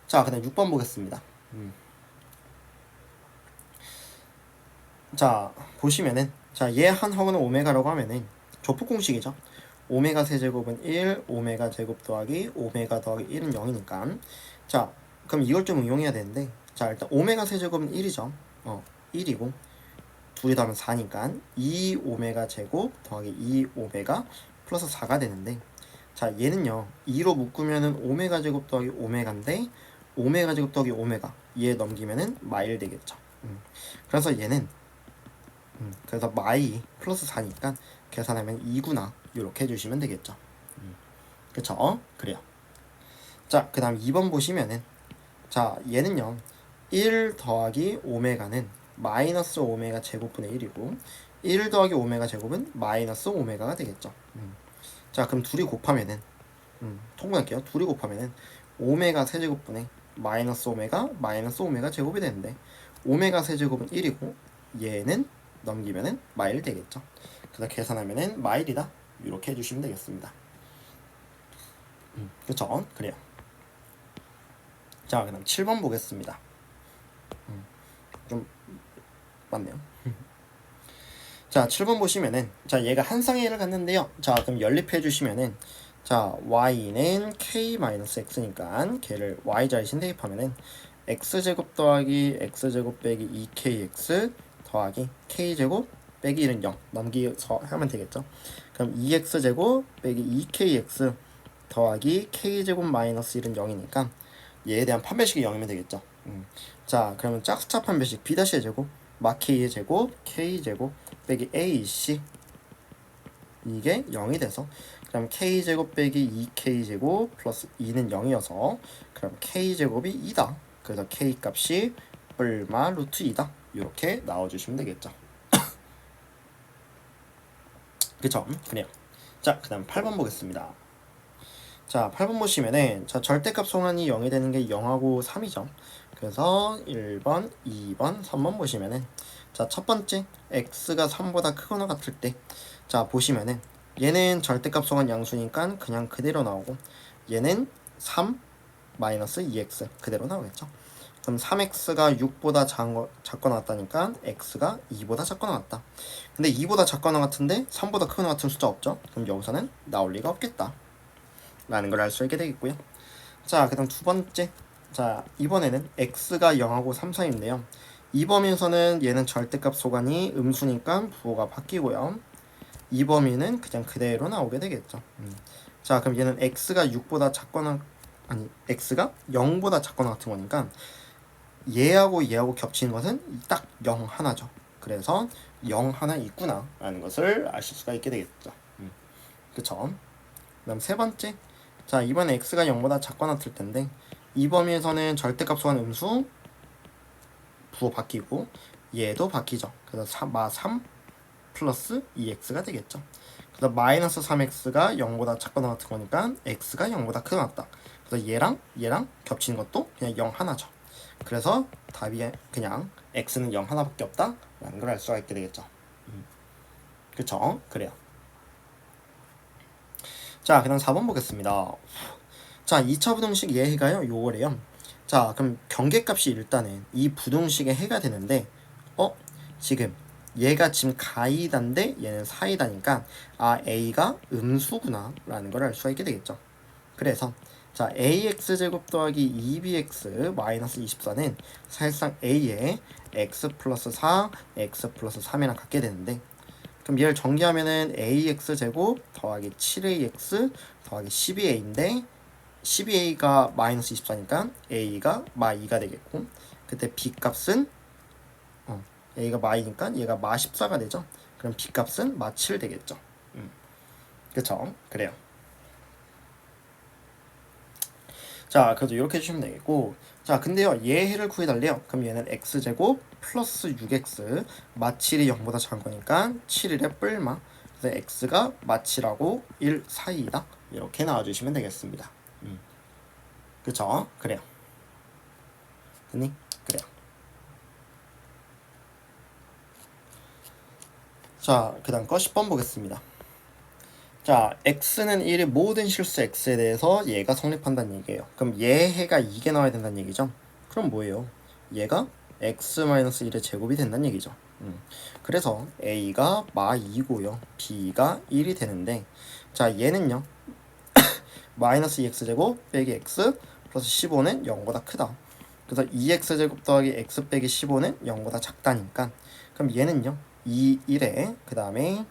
자, 그다음 6번 보겠습니다. 자, 보시면은 자, 얘 한 허근은 오메가라고 하면은 조폭 공식이죠. 오메가 세제곱은 1, 오메가 제곱 더하기 오메가 더하기 1은 0이니까 자, 그럼 이걸 좀 응용해야 되는데 자, 일단 오메가 세제곱은 1이죠. 1이고 둘이 더하면 4니까 2 오메가 제곱 더하기 2 오메가 플러스 4가 되는데 자, 얘는요 2로 묶으면은 오메가 제곱 더하기 오메가인데 오메가 제곱 더하기 오메가 얘 넘기면은 마일 되겠죠. 그래서 얘는 그래서 마이 플러스 4니까 계산하면 2구나 이렇게 해주시면 되겠죠. 그쵸? 그래요. 자, 그 다음 2번 보시면은 자, 얘는요 1 더하기 오메가는 마이너스 오메가 제곱분의 1이고 1 더하기 오메가 제곱은 마이너스 오메가가 되겠죠. 자, 그럼 둘이 곱하면은 통분할게요. 둘이 곱하면은 오메가 세제곱분의 마이너스 오메가 제곱이 되는데 오메가 세제곱은 1이고 얘는 넘기면은 마일 되겠죠. 그래서 계산하면은 마일이다 이렇게 해주시면 되겠습니다. 그쵸? 그래요. 자, 그다음 7번 보겠습니다. 좀 맞네요. 자, 7번 보시면은 자, 얘가 한 쌍의 얘를 갖는데요. 자, 그럼 연립해 주시면은 자, y는 k-x니까 걔를 y자리신 대입하면은 x제곱 더하기 x제곱 빼기 2kx 더하기 k제곱 빼기 1은 0 넘기서 하면 되겠죠. 그럼 2x제곱 빼기 2kx 더하기 k제곱 마이너스 1은 0이니까 얘에 대한 판별식이 0이면 되겠죠. 자, 그러면 짝수차 판별식 b-의 제곱 마 k의 제곱 k제곱 빼기 ac 이게 0이 돼서 그럼 k제곱 빼기 2k제곱 플러스 2는 0이어서 그럼 k제곱이 2다. 그래서 k 값이 얼마 루트 2다. 이렇게 나와주시면 되겠죠. 그쵸? 그래요. 자, 그 다음 8번 보겠습니다. 자, 8번 보시면은 자, 절대값 소환이 0이 되는 게 0하고 3이죠. 그래서 1번, 2번, 3번 보시면은 자, 첫 번째 x가 3보다 크거나 같을 때 자, 보시면은 얘는 절대값 소환 양수니까 그냥 그대로 나오고 얘는 3 마이너스 2x 그대로 나오겠죠. 그럼 3x가 6보다 작거나 같다니까 x가 2보다 작거나 같다. 근데 2보다 작거나 같은데 3보다 크거나 같은 숫자 없죠. 그럼 여기서는 나올 리가 없겠다 라는 걸 알 수 있게 되겠고요. 자, 그 다음 두 번째 자, 이번에는 x가 0하고 3 사이인데요. 이 범위에서는 얘는 절대값 소관이 음수니까 부호가 바뀌고요. 이 범위는 그냥 그대로 나오게 되겠죠. 자, 그럼 얘는 x가 6보다 작거나 아니 x가 0보다 작거나 같은 거니까 얘하고 겹치는 것은 딱 0 하나죠. 그래서 0 하나 있구나 라는 것을 아실 수가 있게 되겠죠. 그쵸? 그 다음 세 번째 자, 이번에 x가 0보다 작거나 같을 텐데 이 범위에서는 절대값 소환 음수 부호 바뀌고 얘도 바뀌죠. 그래서 마 3 플러스 2x가 되겠죠. 그래서 마이너스 3x가 0보다 작거나 같은 거니까 x가 0보다 크거나 같다. 그래서 얘랑 겹치는 것도 그냥 0 하나죠. 그래서 답이 그냥 x는 0 하나밖에 없다 라는 걸 알 수가 있게 되겠죠. 그쵸? 그래요. 자, 그다음 4번 보겠습니다. 자, 2차 부등식 얘 해가요 요거래요. 자, 그럼 경계값이 일단은 이 부등식의 해가 되는데 지금 얘가 지금 가이다인데 얘는 사이다니까 A가 음수구나 라는 걸 알 수가 있게 되겠죠. 그래서 자 AX제곱 더하기 2BX 마이너스 24는 사실상 A에 X 플러스 4, X 플러스 3이랑 같게 되는데, 그럼 얘를 정리하면은 AX제곱 더하기 7AX 더하기 12A인데 12A가 마이너스 24니까 A가 마2가 되겠고, 그때 B값은 A가 마이니까 얘가 마14가 되죠. 그럼 B값은 마7 되겠죠. 그쵸? 그래요. 자, 그래서 이렇게 해주시면 되겠고, 자, 근데요, 얘 해를 구해달래요. 그럼 얘는 x제곱 플러스 6x 마7이 0보다 작은 거니까 7일에 뿔마. 그래서 x가 마7하고 1 사이이다. 이렇게 나와주시면 되겠습니다. 그쵸? 그래요. 됐니? 그래요. 자, 그 다음 거 10번 보겠습니다. 자, x는 1의 모든 실수 x에 대해서 얘가 성립한다는 얘기예요. 그럼 얘 해가 2개 나와야 된다는 얘기죠. 그럼 뭐예요? 얘가 x-1의 제곱이 된다는 얘기죠. 그래서 a가 마2고요. b가 1이 되는데, 자, 얘는요. 마이너스 2x제곱 빼기 x 플러스 15는 0보다 크다. 그래서 2x제곱 더하기 x 빼기 15는 0보다 작다니까, 그럼 얘는요 2, 1에 그 다음에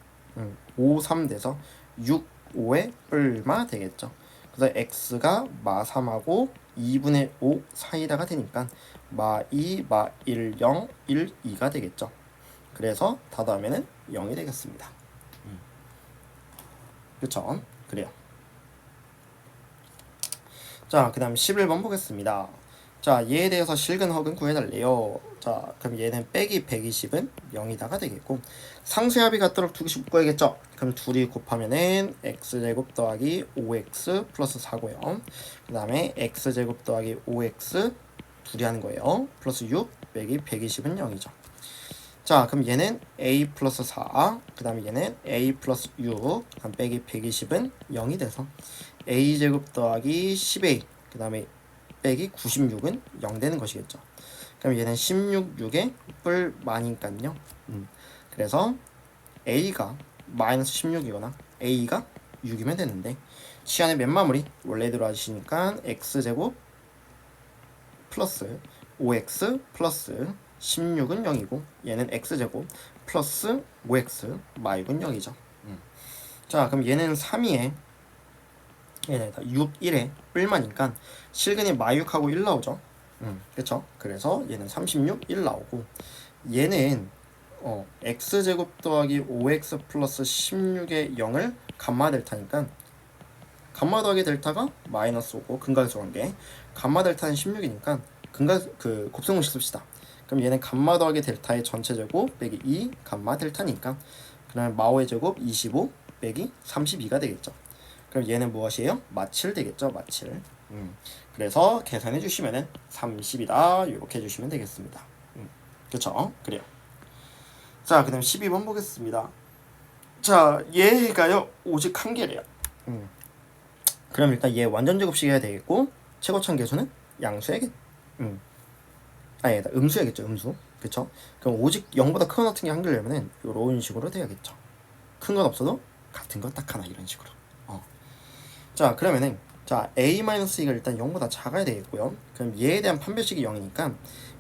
5, 3 돼서 6, 5의 뿔마 되겠죠. 그래서 x가 마 3하고 2분의 5 사이다가 되니까 마 2, 마 1, 0, 1, 2가 되겠죠. 그래서 다 더하면은 0이 되겠습니다. 그쵸? 그래요. 자, 그 다음 11번 보겠습니다. 자, 얘에 대해서 실근 허근 구해달래요. 자, 그럼 얘는 빼기 120은 0이다가 되겠고, 상수합이 같도록 두 개씩 묶어야겠죠. 그럼 둘이 곱하면은 x제곱 더하기 5x 플러스 4고요. 그 다음에 x제곱 더하기 5x 둘이 하는 거예요. 플러스 6 빼기 120은 0이죠. 자, 그럼 얘는 a 플러스 4, 그 다음에 얘는 a 플러스 6, 그럼 빼기 120은 0이 돼서 a제곱 더하기 10a, 그 다음에 빼기 96은 0 되는 것이겠죠. 그럼 얘는 16, 6에 뿔 마니까요. 그래서 a가 마이너스 16이거나 a가 6이면 되는데, 시간의 몇 마무리? 원래대로 하시니까 x제곱 플러스 5x 플러스 16은 0이고, 얘는 x제곱 플러스 5x 마이분 0이죠. 자, 그럼 얘는 3이에 얘는 6, 1에 뿔마니까 실근이 마육하고 1 나오죠. 그쵸? 그래서 얘는 36, 1 나오고, 얘는 x제곱 더하기 5x 플러스 16의 0을 감마 델타니까 감마 더하기 델타가 마이너스 5고 근각수 관계, 감마 델타는 16이니까 곱셈공식 씁시다. 그럼 얘는 감마 더하기 델타의 전체 제곱 빼기 2 감마 델타니까, 그러면 마오의 제곱 25 빼기 32가 되겠죠. 그럼 얘는 무엇이에요? 마7 되겠죠. 마7. 그래서 계산해 주시면은 30이다 이렇게 해주시면 되겠습니다. 그쵸? 그래요. 자, 그 다음 12번 보겠습니다. 자, 얘가요 오직 한 개래요. 그럼 일단 얘 완전 제곱식 해야 되겠고, 최고점 계수는 양수야겠. 아니다, 음수야겠죠. 음수. 그쵸? 그럼 오직 0보다 큰 거 같은 게 한개려면은 요런 식으로 돼야겠죠. 큰 건 없어도 같은 거 딱 하나 이런 식으로. 자, 그러면은 자 a-가 일단 0보다 작아야 되겠고요. 그럼 얘에 대한 판별식이 0이니까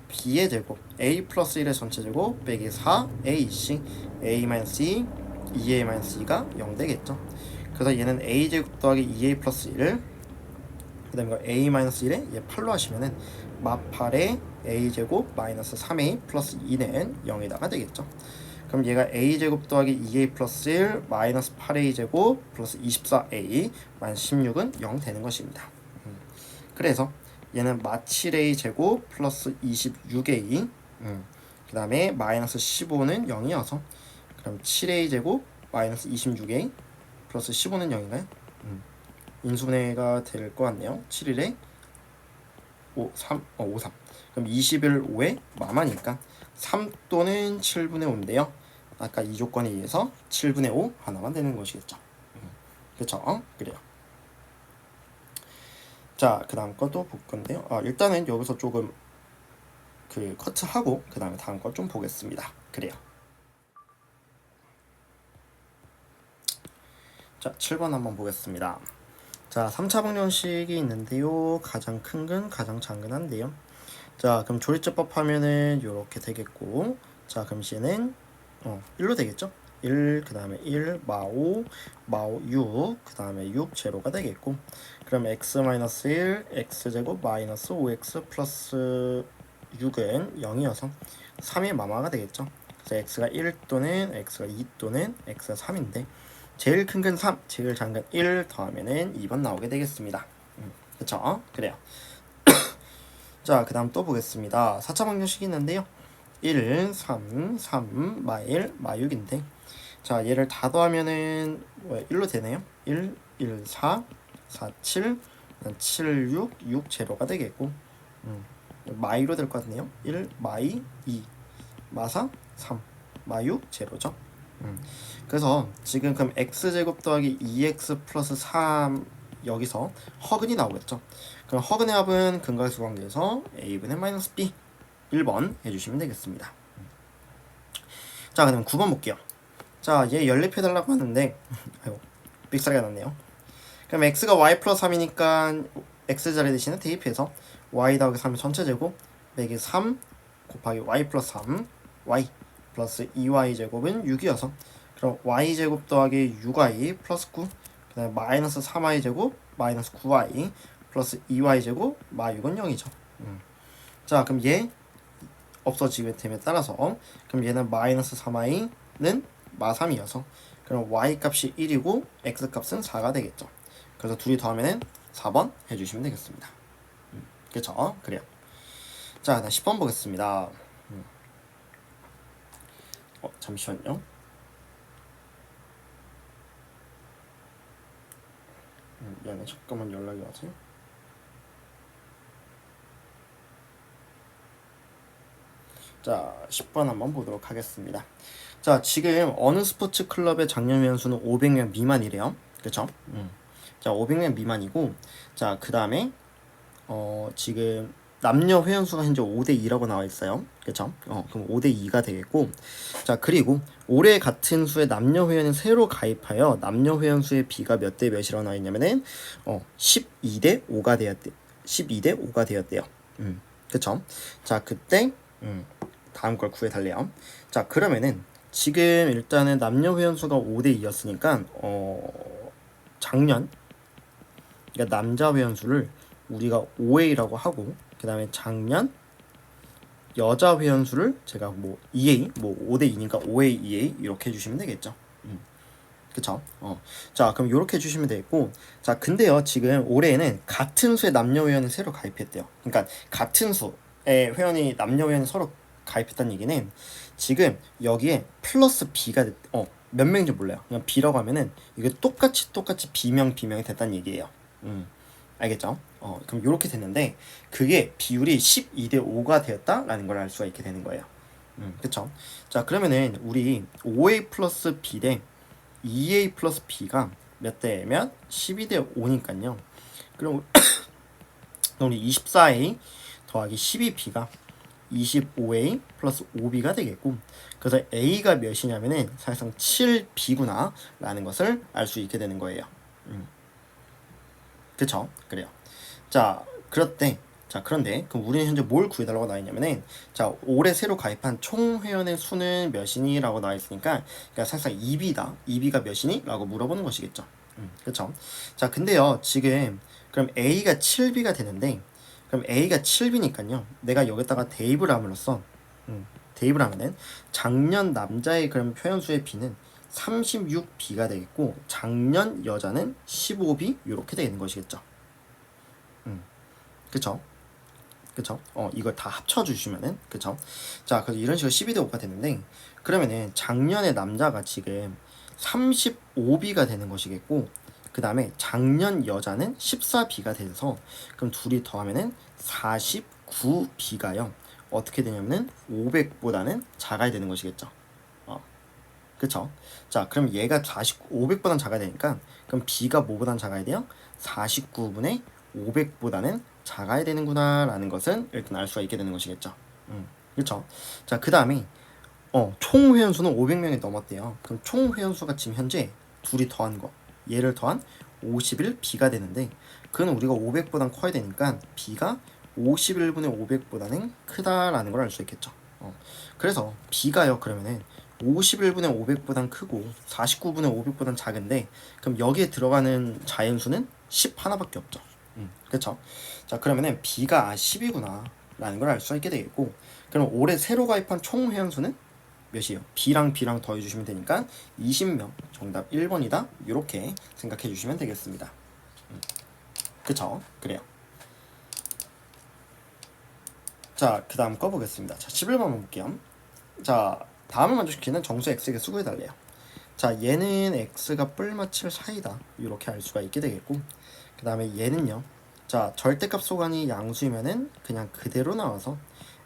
b의 제곱 a 플러스 1의 전체 제곱 빼기 4ac a-2 2a-2가 0 되겠죠. 그래서 얘는 a 제곱 더하기 2a 플러스 1, 그 다음에 a-1에 얘 8로 하시면은 마8에 a 제곱 마이너스 3a 플러스 2는 0에다가 되겠죠. 그럼 얘가 a제곱 더하기 2a 플러스 1 마이너스 8a 제곱 플러스 24a 마이너스 16은 0 되는 것입니다. 그래서 얘는 마7a 제곱 플러스 26a, 그 다음에 마이너스 15는 0이어서 그럼 7a 제곱 마이너스 26a 플러스 15는 0인가요? 인수분해가 될 것 같네요. 7일에 5, 3. 그럼 21, 5에 마마니까 3 또는 7분의 5인데요. 아까 이 조건에 의해서 7분의 5 하나만 되는 것이겠죠. 그쵸? 그래요. 자, 그 다음 것도 볼 건데요. 일단은 여기서 조금 커트하고 그 다음에 다음 것 좀 보겠습니다. 그래요. 자, 7번 한번 보겠습니다. 자, 3차 방정식이 있는데요. 가장 큰 근, 가장 작은 근 한데요. 자, 그럼 조리제법 하면은 요렇게 되겠고, 자, 그럼 얘는 1로 되겠죠? 1, 그 다음에 1, 마오, 마오 6, 그 다음에 6, 제로가 되겠고, 그럼 x-1, x제곱 마이너스 5x 플러스 6은 0이어서 3의 마마가 되겠죠? 그래서 x가 1 또는 x가 2 또는 x가 3인데, 제일 큰 근 3, 제일 작은 근 1 더하면은 2번 나오게 되겠습니다. 그쵸? 그래요. 자, 그 다음 또 보겠습니다. 4차 방정식이 있는데요. 1, 3, 3, 마1, 마6인데 자, 얘를 다 더하면은 1로 되네요. 1, 1, 4, 4, 7, 7, 6, 6 제로가 되겠고 마2로 될 것 같네요. 1, 마2, 2, 마4, 3, 마6 제로죠. 그래서 지금 그럼 x제곱 더하기 2x 플러스 3 여기서 허근이 나오겠죠. 그럼 허근의 합은 근각수 관계에서 a분의 마이너스 b 1번 해주시면 되겠습니다. 자, 그럼 9번 볼게요. 자, 얘 연립해달라고 하는데 아이고 삑사리가 났네요. 그럼 x가 y 플러스 3이니까 x자리 대신에 대입해서 y 더하기 3의 전체 제곱 빼기 3 곱하기 y 플러스 3 y 플러스 2y 제곱은 6이어서 그럼 y 제곱 더하기 6y 플러스 9 그 다음에 마이너스 3y 제곱 마이너스 9y 플러스 2y 제곱 마 6은 0이죠. 자, 그럼 얘 없어지게 됨에 따라서 그럼 얘는 마이너스 3y는 마 3이어서 그럼 y 값이 1이고 x 값은 4가 되겠죠. 그래서 둘이 더하면 4번 해주시면 되겠습니다. 그쵸? 그래요. 자, 다음 10번 보겠습니다. 잠시만요. 얘네 잠깐만 연락이 와서. 자, 10번 한번 보도록 하겠습니다. 자, 지금 어느 스포츠 클럽의 작년 회원수는 500명 미만이래요. 그쵸? 자, 500명 미만이고, 자, 그 다음에 지금 남녀 회원수가 현재 5대2라고 나와 있어요. 그쵸? 그럼 5대2가 되겠고, 자, 그리고 올해 같은 수의 남녀 회원이 새로 가입하여 남녀 회원수의 비가 몇 대 몇이라고 나와 있냐면은 12대 5가 되었대. 12대 5가 되었대요. 그쵸? 자, 그때 다음 걸 구해달래요. 자, 그러면은 지금 일단은 남녀 회원수가 5대2였으니까 작년 그러니까 남자 회원수를 우리가 5A라고 하고 그 다음에 작년 여자 회원수를 제가 뭐 2A 뭐 5대2니까 5A, 2A 이렇게 해주시면 되겠죠. 그쵸? 자, 그럼 이렇게 해주시면 되겠고, 자, 근데요, 지금 올해에는 같은 수의 남녀 회원이 새로 가입했대요. 그러니까 같은 수의 회원이 남녀 회원이 서로 가입했다는 얘기는 지금 여기에 플러스 B가 몇 명인지 몰라요. 그냥 B라고 하면은 이게 똑같이 B명이 됐다는 얘기예요. 알겠죠? 그럼 이렇게 됐는데 그게 비율이 12대 5가 되었다라는 걸 알 수가 있게 되는 거예요. 그쵸? 자, 그러면은 우리 5A 플러스 B 대 2A 플러스 B가 몇 대면 12대 5니까요. 그럼 우리 24A 더하기 12B가 25A 플러스 5B가 되겠고, 그래서 A가 몇이냐면은 사실상 7B구나 라는 것을 알 수 있게 되는 거예요. 그쵸? 그래요. 자, 그런데 그럼 우리는 현재 뭘 구해달라고 나와 있냐면은 자, 올해 새로 가입한 총 회원의 수는 몇이니? 라고 나와 있으니까 그러니까 사실상 2B다. 2B가 몇이니? 라고 물어보는 것이겠죠. 그쵸? 자, 근데요, 지금 그럼 A가 7B가 되는데 그럼 A가 7B니까요. 내가 여기다가 대입을 함으로써 대입을 하면은 작년 남자의 그럼 회원수의 B는 36B가 되겠고 작년 여자는 15B 이렇게 되는 것이겠죠. 그쵸? 그쵸? 이걸 다 합쳐주시면은 그쵸? 자, 그래서 이런 식으로 12대 5가 되는데 그러면은 작년에 남자가 지금 35B가 되는 것이겠고 그 다음에 작년 여자는 14B가 돼서 그럼 둘이 더하면은 49B가요. 어떻게 되냐면은 500보다는 작아야 되는 것이겠죠. 그쵸? 자, 그럼 얘가 500보다는 작아야 되니까 그럼 B가 뭐보다는 작아야 돼요? 49분의 500보다는 작아야 되는구나 라는 것은 일단 알 수가 있게 되는 것이겠죠. 그쵸? 자, 그 다음에 총 회원수는 500명이 넘었대요. 그럼 총 회원수가 지금 현재 둘이 더한 거 얘를 더한 50일 b가 되는데 그는 우리가 500보단 커야 되니까 b가 51분의 500보다는 크다라는 걸 알 수 있겠죠. 그래서 b가요 그러면은 51분의 500보단 크고 49분의 500보단 작은데 그럼 여기에 들어가는 자연수는 10하나밖에 없죠. 그렇죠? 자 그러면은 b가 10이구나 라는 걸 알 수 있게 되겠고 그럼 올해 새로 가입한 총 회원수는 몇이에요? b랑 b랑 더해주시면 되니까 20명 정답 1번이다 이렇게 생각해 주시면 되겠습니다. 그쵸? 그래요. 자 그 다음 거 보겠습니다. 자 11번 볼게요. 자 다음을 만족시키는 정수 x에게 수고해달래요. 자 얘는 x가 뿔맞힐 사이다 이렇게 알 수가 있게 되겠고 그 다음에 얘는요 자 절대값 소관이 양수이면은 그냥 그대로 나와서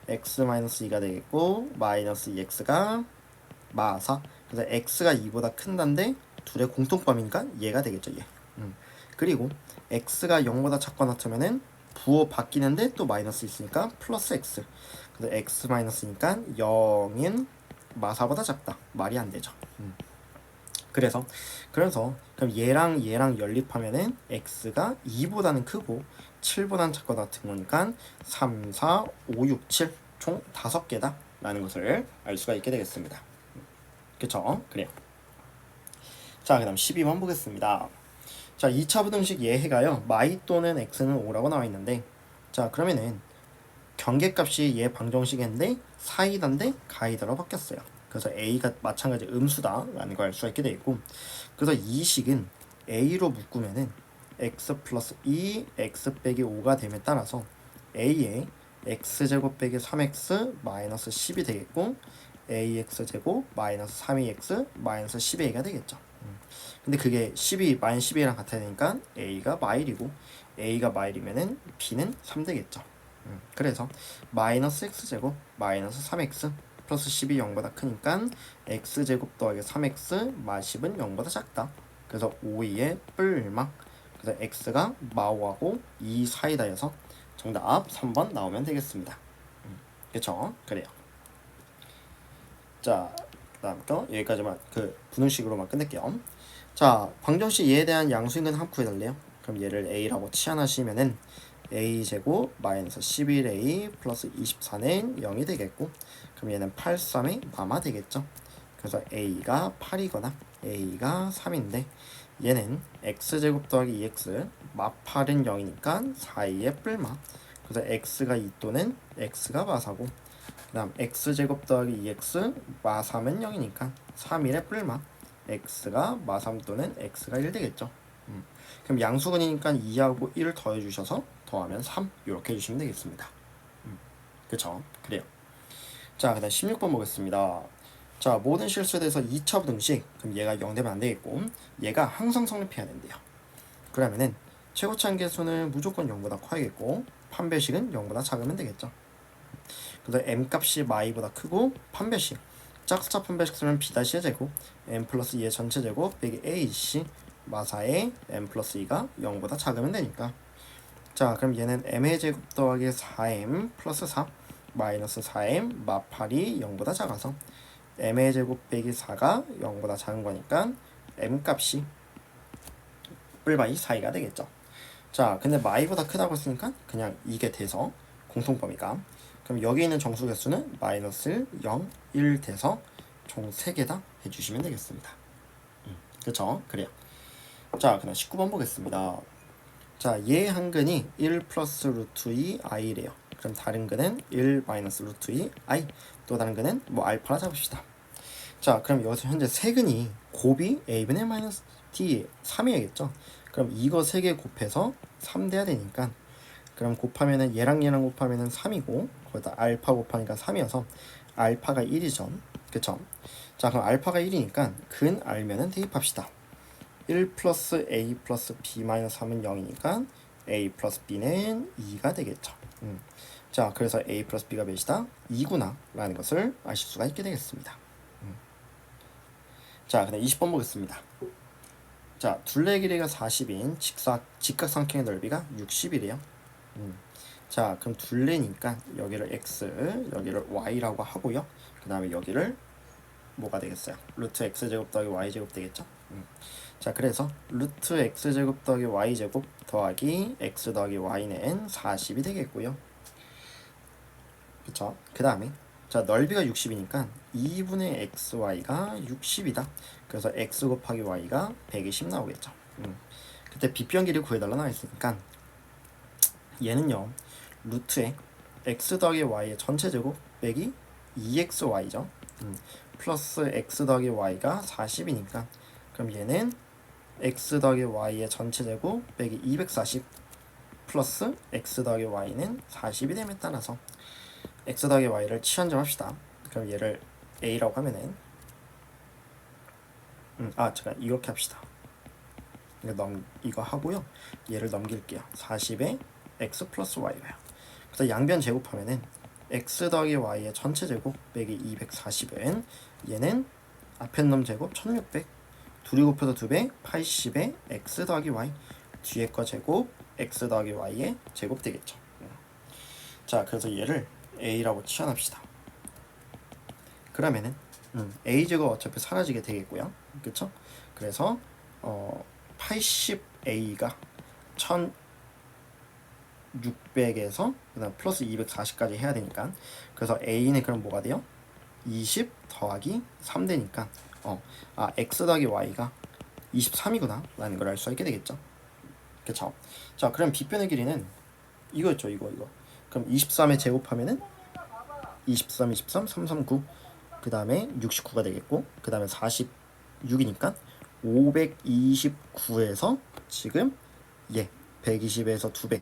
x-2가 되겠고 마이너스 2x가 마사 그래서 x가 2보다 큰다인데 둘의 공통점이니까 얘가 되겠죠 얘. 그리고 x가 0보다 작거나 같으면은 부호 바뀌는데 또 마이너스 있으니까 플러스 x 그래서 x 마이너스니까 0인 마사보다 작다 말이 안 되죠. 그래서 그럼 얘랑 연립하면은 x가 2보다는 크고 7보다는 작거나 같은 거니까 3, 4, 5, 6, 7 총 5개다 라는 것을 알 수가 있게 되겠습니다. 그쵸? 그래요. 자 그 다음 12번 보겠습니다. 자 2차 부등식 예해가요 마이 또는 x는 5라고 나와 있는데 자 그러면은 경계값이 얘 방정식인데 사이다인데 가이다로 바뀌었어요. 그래서 a가 마찬가지 음수다라는 걸 알 수가 있게 되어 있고 그래서 이 식은 a로 묶으면은 x 플러스 2 x 빼기 5가 됨에 따라서 a에 x제곱 빼기 3x 마이너스 10이 되겠고 ax제곱 마이너스 3x 마이너스 10a가 되겠죠. 근데 그게 12 마이너스 12랑 같아야 되니까 a가 마일이고 a가 마일이면은 b는 3 되겠죠. 그래서 마이너스 x제곱 마이너스 3x 플러스 10이 0보다 크니까 x제곱 더하기 3x 마 10은 0보다 작다. 그래서 5,2의 뿔막 그래서 x가 마오하고 2 사이다여서 정답 3번 나오면 되겠습니다. 그쵸? 그래요. 자 다음 거 여기까지만 그 분홍식으로만 끝낼게요. 자 방정식 얘에 대한 양수인근 함 구해달래요. 그럼 얘를 a라고 치환하시면은 a제곱 마이너스 11a 플러스 24는 0이 되겠고 그럼 얘는 8, 3의 마마 되겠죠. 그래서 a가 8이거나 a가 3인데 얘는 x제곱 더하기 2x 마 8은 0이니까 4, 2의 뿔마 그래서 x가 2 또는 x가 마사고 그 다음 x제곱 더하기 2x 마 3은 0이니까 3일의 뿔마 x가 마 3 또는 x가 1 되겠죠. 그럼 양수근이니까 2하고 1을 더해주셔서 더하면 3 이렇게 해주시면 되겠습니다. 그쵸? 그래요. 자, 그 다음 16번 보겠습니다. 자, 모든 실수에 대해서 2차 부등식 그럼 얘가 0 되면 안 되겠고 얘가 항상 성립해야 된대요. 그러면은 최고차항 계수는 무조건 0보다 커야겠고 판별식은 0보다 작으면 되겠죠. 그래서 m값이 마이보다 크고 판별식 짝수차 판별식 쓰면 b-의 제곱 m 플러스 2의 전체 제곱 빼기 ac 마사의 m 플러스 2가 0보다 작으면 되니까 자 그럼 얘는 m의 제곱 더하기 4m 플러스 4 마이너스 4m 마 8이 0보다 작아서 m의 제곱 빼기 4가 0보다 작은 거니까 m값이 뿔바이 4이가 되겠죠. 자 근데 마이보다 크다고 했으니까 그냥 이게 돼서 공통범위가 그럼 여기 있는 정수 개수는 마이너스 1, 0, 1 돼서 총 3개다 해주시면 되겠습니다. 그쵸? 그래요. 자 그럼 19번 보겠습니다. 자 얘 한 근이 1 플러스 루트 2 i래요. 그럼 다른 근은 1 마이너스 루트 2 i 또 다른 근은 뭐 알파라 잡읍시다. 자 그럼 여기서 현재 세 근이 곱이 a분의 마이너스 t 3이겠죠. 그럼 이거 3개 곱해서 3 돼야 되니까 그럼 곱하면은 얘랑 곱하면은 3이고 거기다 알파 곱하니까 3이어서 알파가 1이죠. 그쵸? 자 그럼 알파가 1이니까 근 알면은 대입합시다. 1 플러스 a 플러스 b 마이너스 3은 0이니까 a 플러스 b는 2가 되겠죠. 자 그래서 a 플러스 b가 몇이다? 2구나 라는 것을 아실 수가 있게 되겠습니다. 자 그다음 20번 보겠습니다. 자 둘레 길이가 40인 직각삼각형의 넓이가 60이래요. 자 그럼 둘레니까 여기를 x 여기를 y라고 하고요. 그 다음에 여기를 뭐가 되겠어요? 루트 x제곱 더하기 y제곱 되겠죠? 자, 그래서 루트 x제곱 더하기 y제곱 더하기 x 더하기 y는 40이 되겠고요. 그쵸? 그 다음에 자, 넓이가 60이니까 2분의 xy가 60이다. 그래서 x 곱하기 y가 120 나오겠죠. 그때 비평 길이 구해달라 나와있으니까 얘는요, 루트에 x 더하기 y의 전체 제곱 빼기 2xy죠. 플러스 x 더하기 y가 40이니까 그럼 얘는 x 더하기 y의 전체 제곱 빼기 240 플러스 x 더하기 y는 40이 됨에 따라서 x 더하기 y를 치환점합시다. 그럼 얘를 a라고 하면은 잠깐 이렇게 합시다. 이거 하고요. 얘를 넘길게요. 40에 x 플러스 y가요. 그래서 양변 제곱하면은 x 더하기 y의 전체 제곱 빼기 240은 얘는 앞에 놈 제곱 1600 둘이 곱해서 2배 80에 x 더하기 y 뒤에 거 제곱 x 더하기 y의 제곱 되겠죠. 자, 그래서 얘를 a라고 치환합시다. 그러면은 a 제곱 어차피 사라지게 되겠고요. 그쵸? 그래서 80a가 1600에서 그다음 플러스 240까지 해야 되니까 그래서 a는 그럼 뭐가 돼요? 20 더하기 3 되니까 x 더하기 y가 23이구나 라는 걸 알 수 있게 되겠죠. 그쵸? 자, 그럼 빗변의 길이는 이거였죠. 이거 그럼 23에 제곱하면은 23, 23, 339 그 다음에 69가 되겠고 그 다음에 46이니까 529에서 지금 120에서 200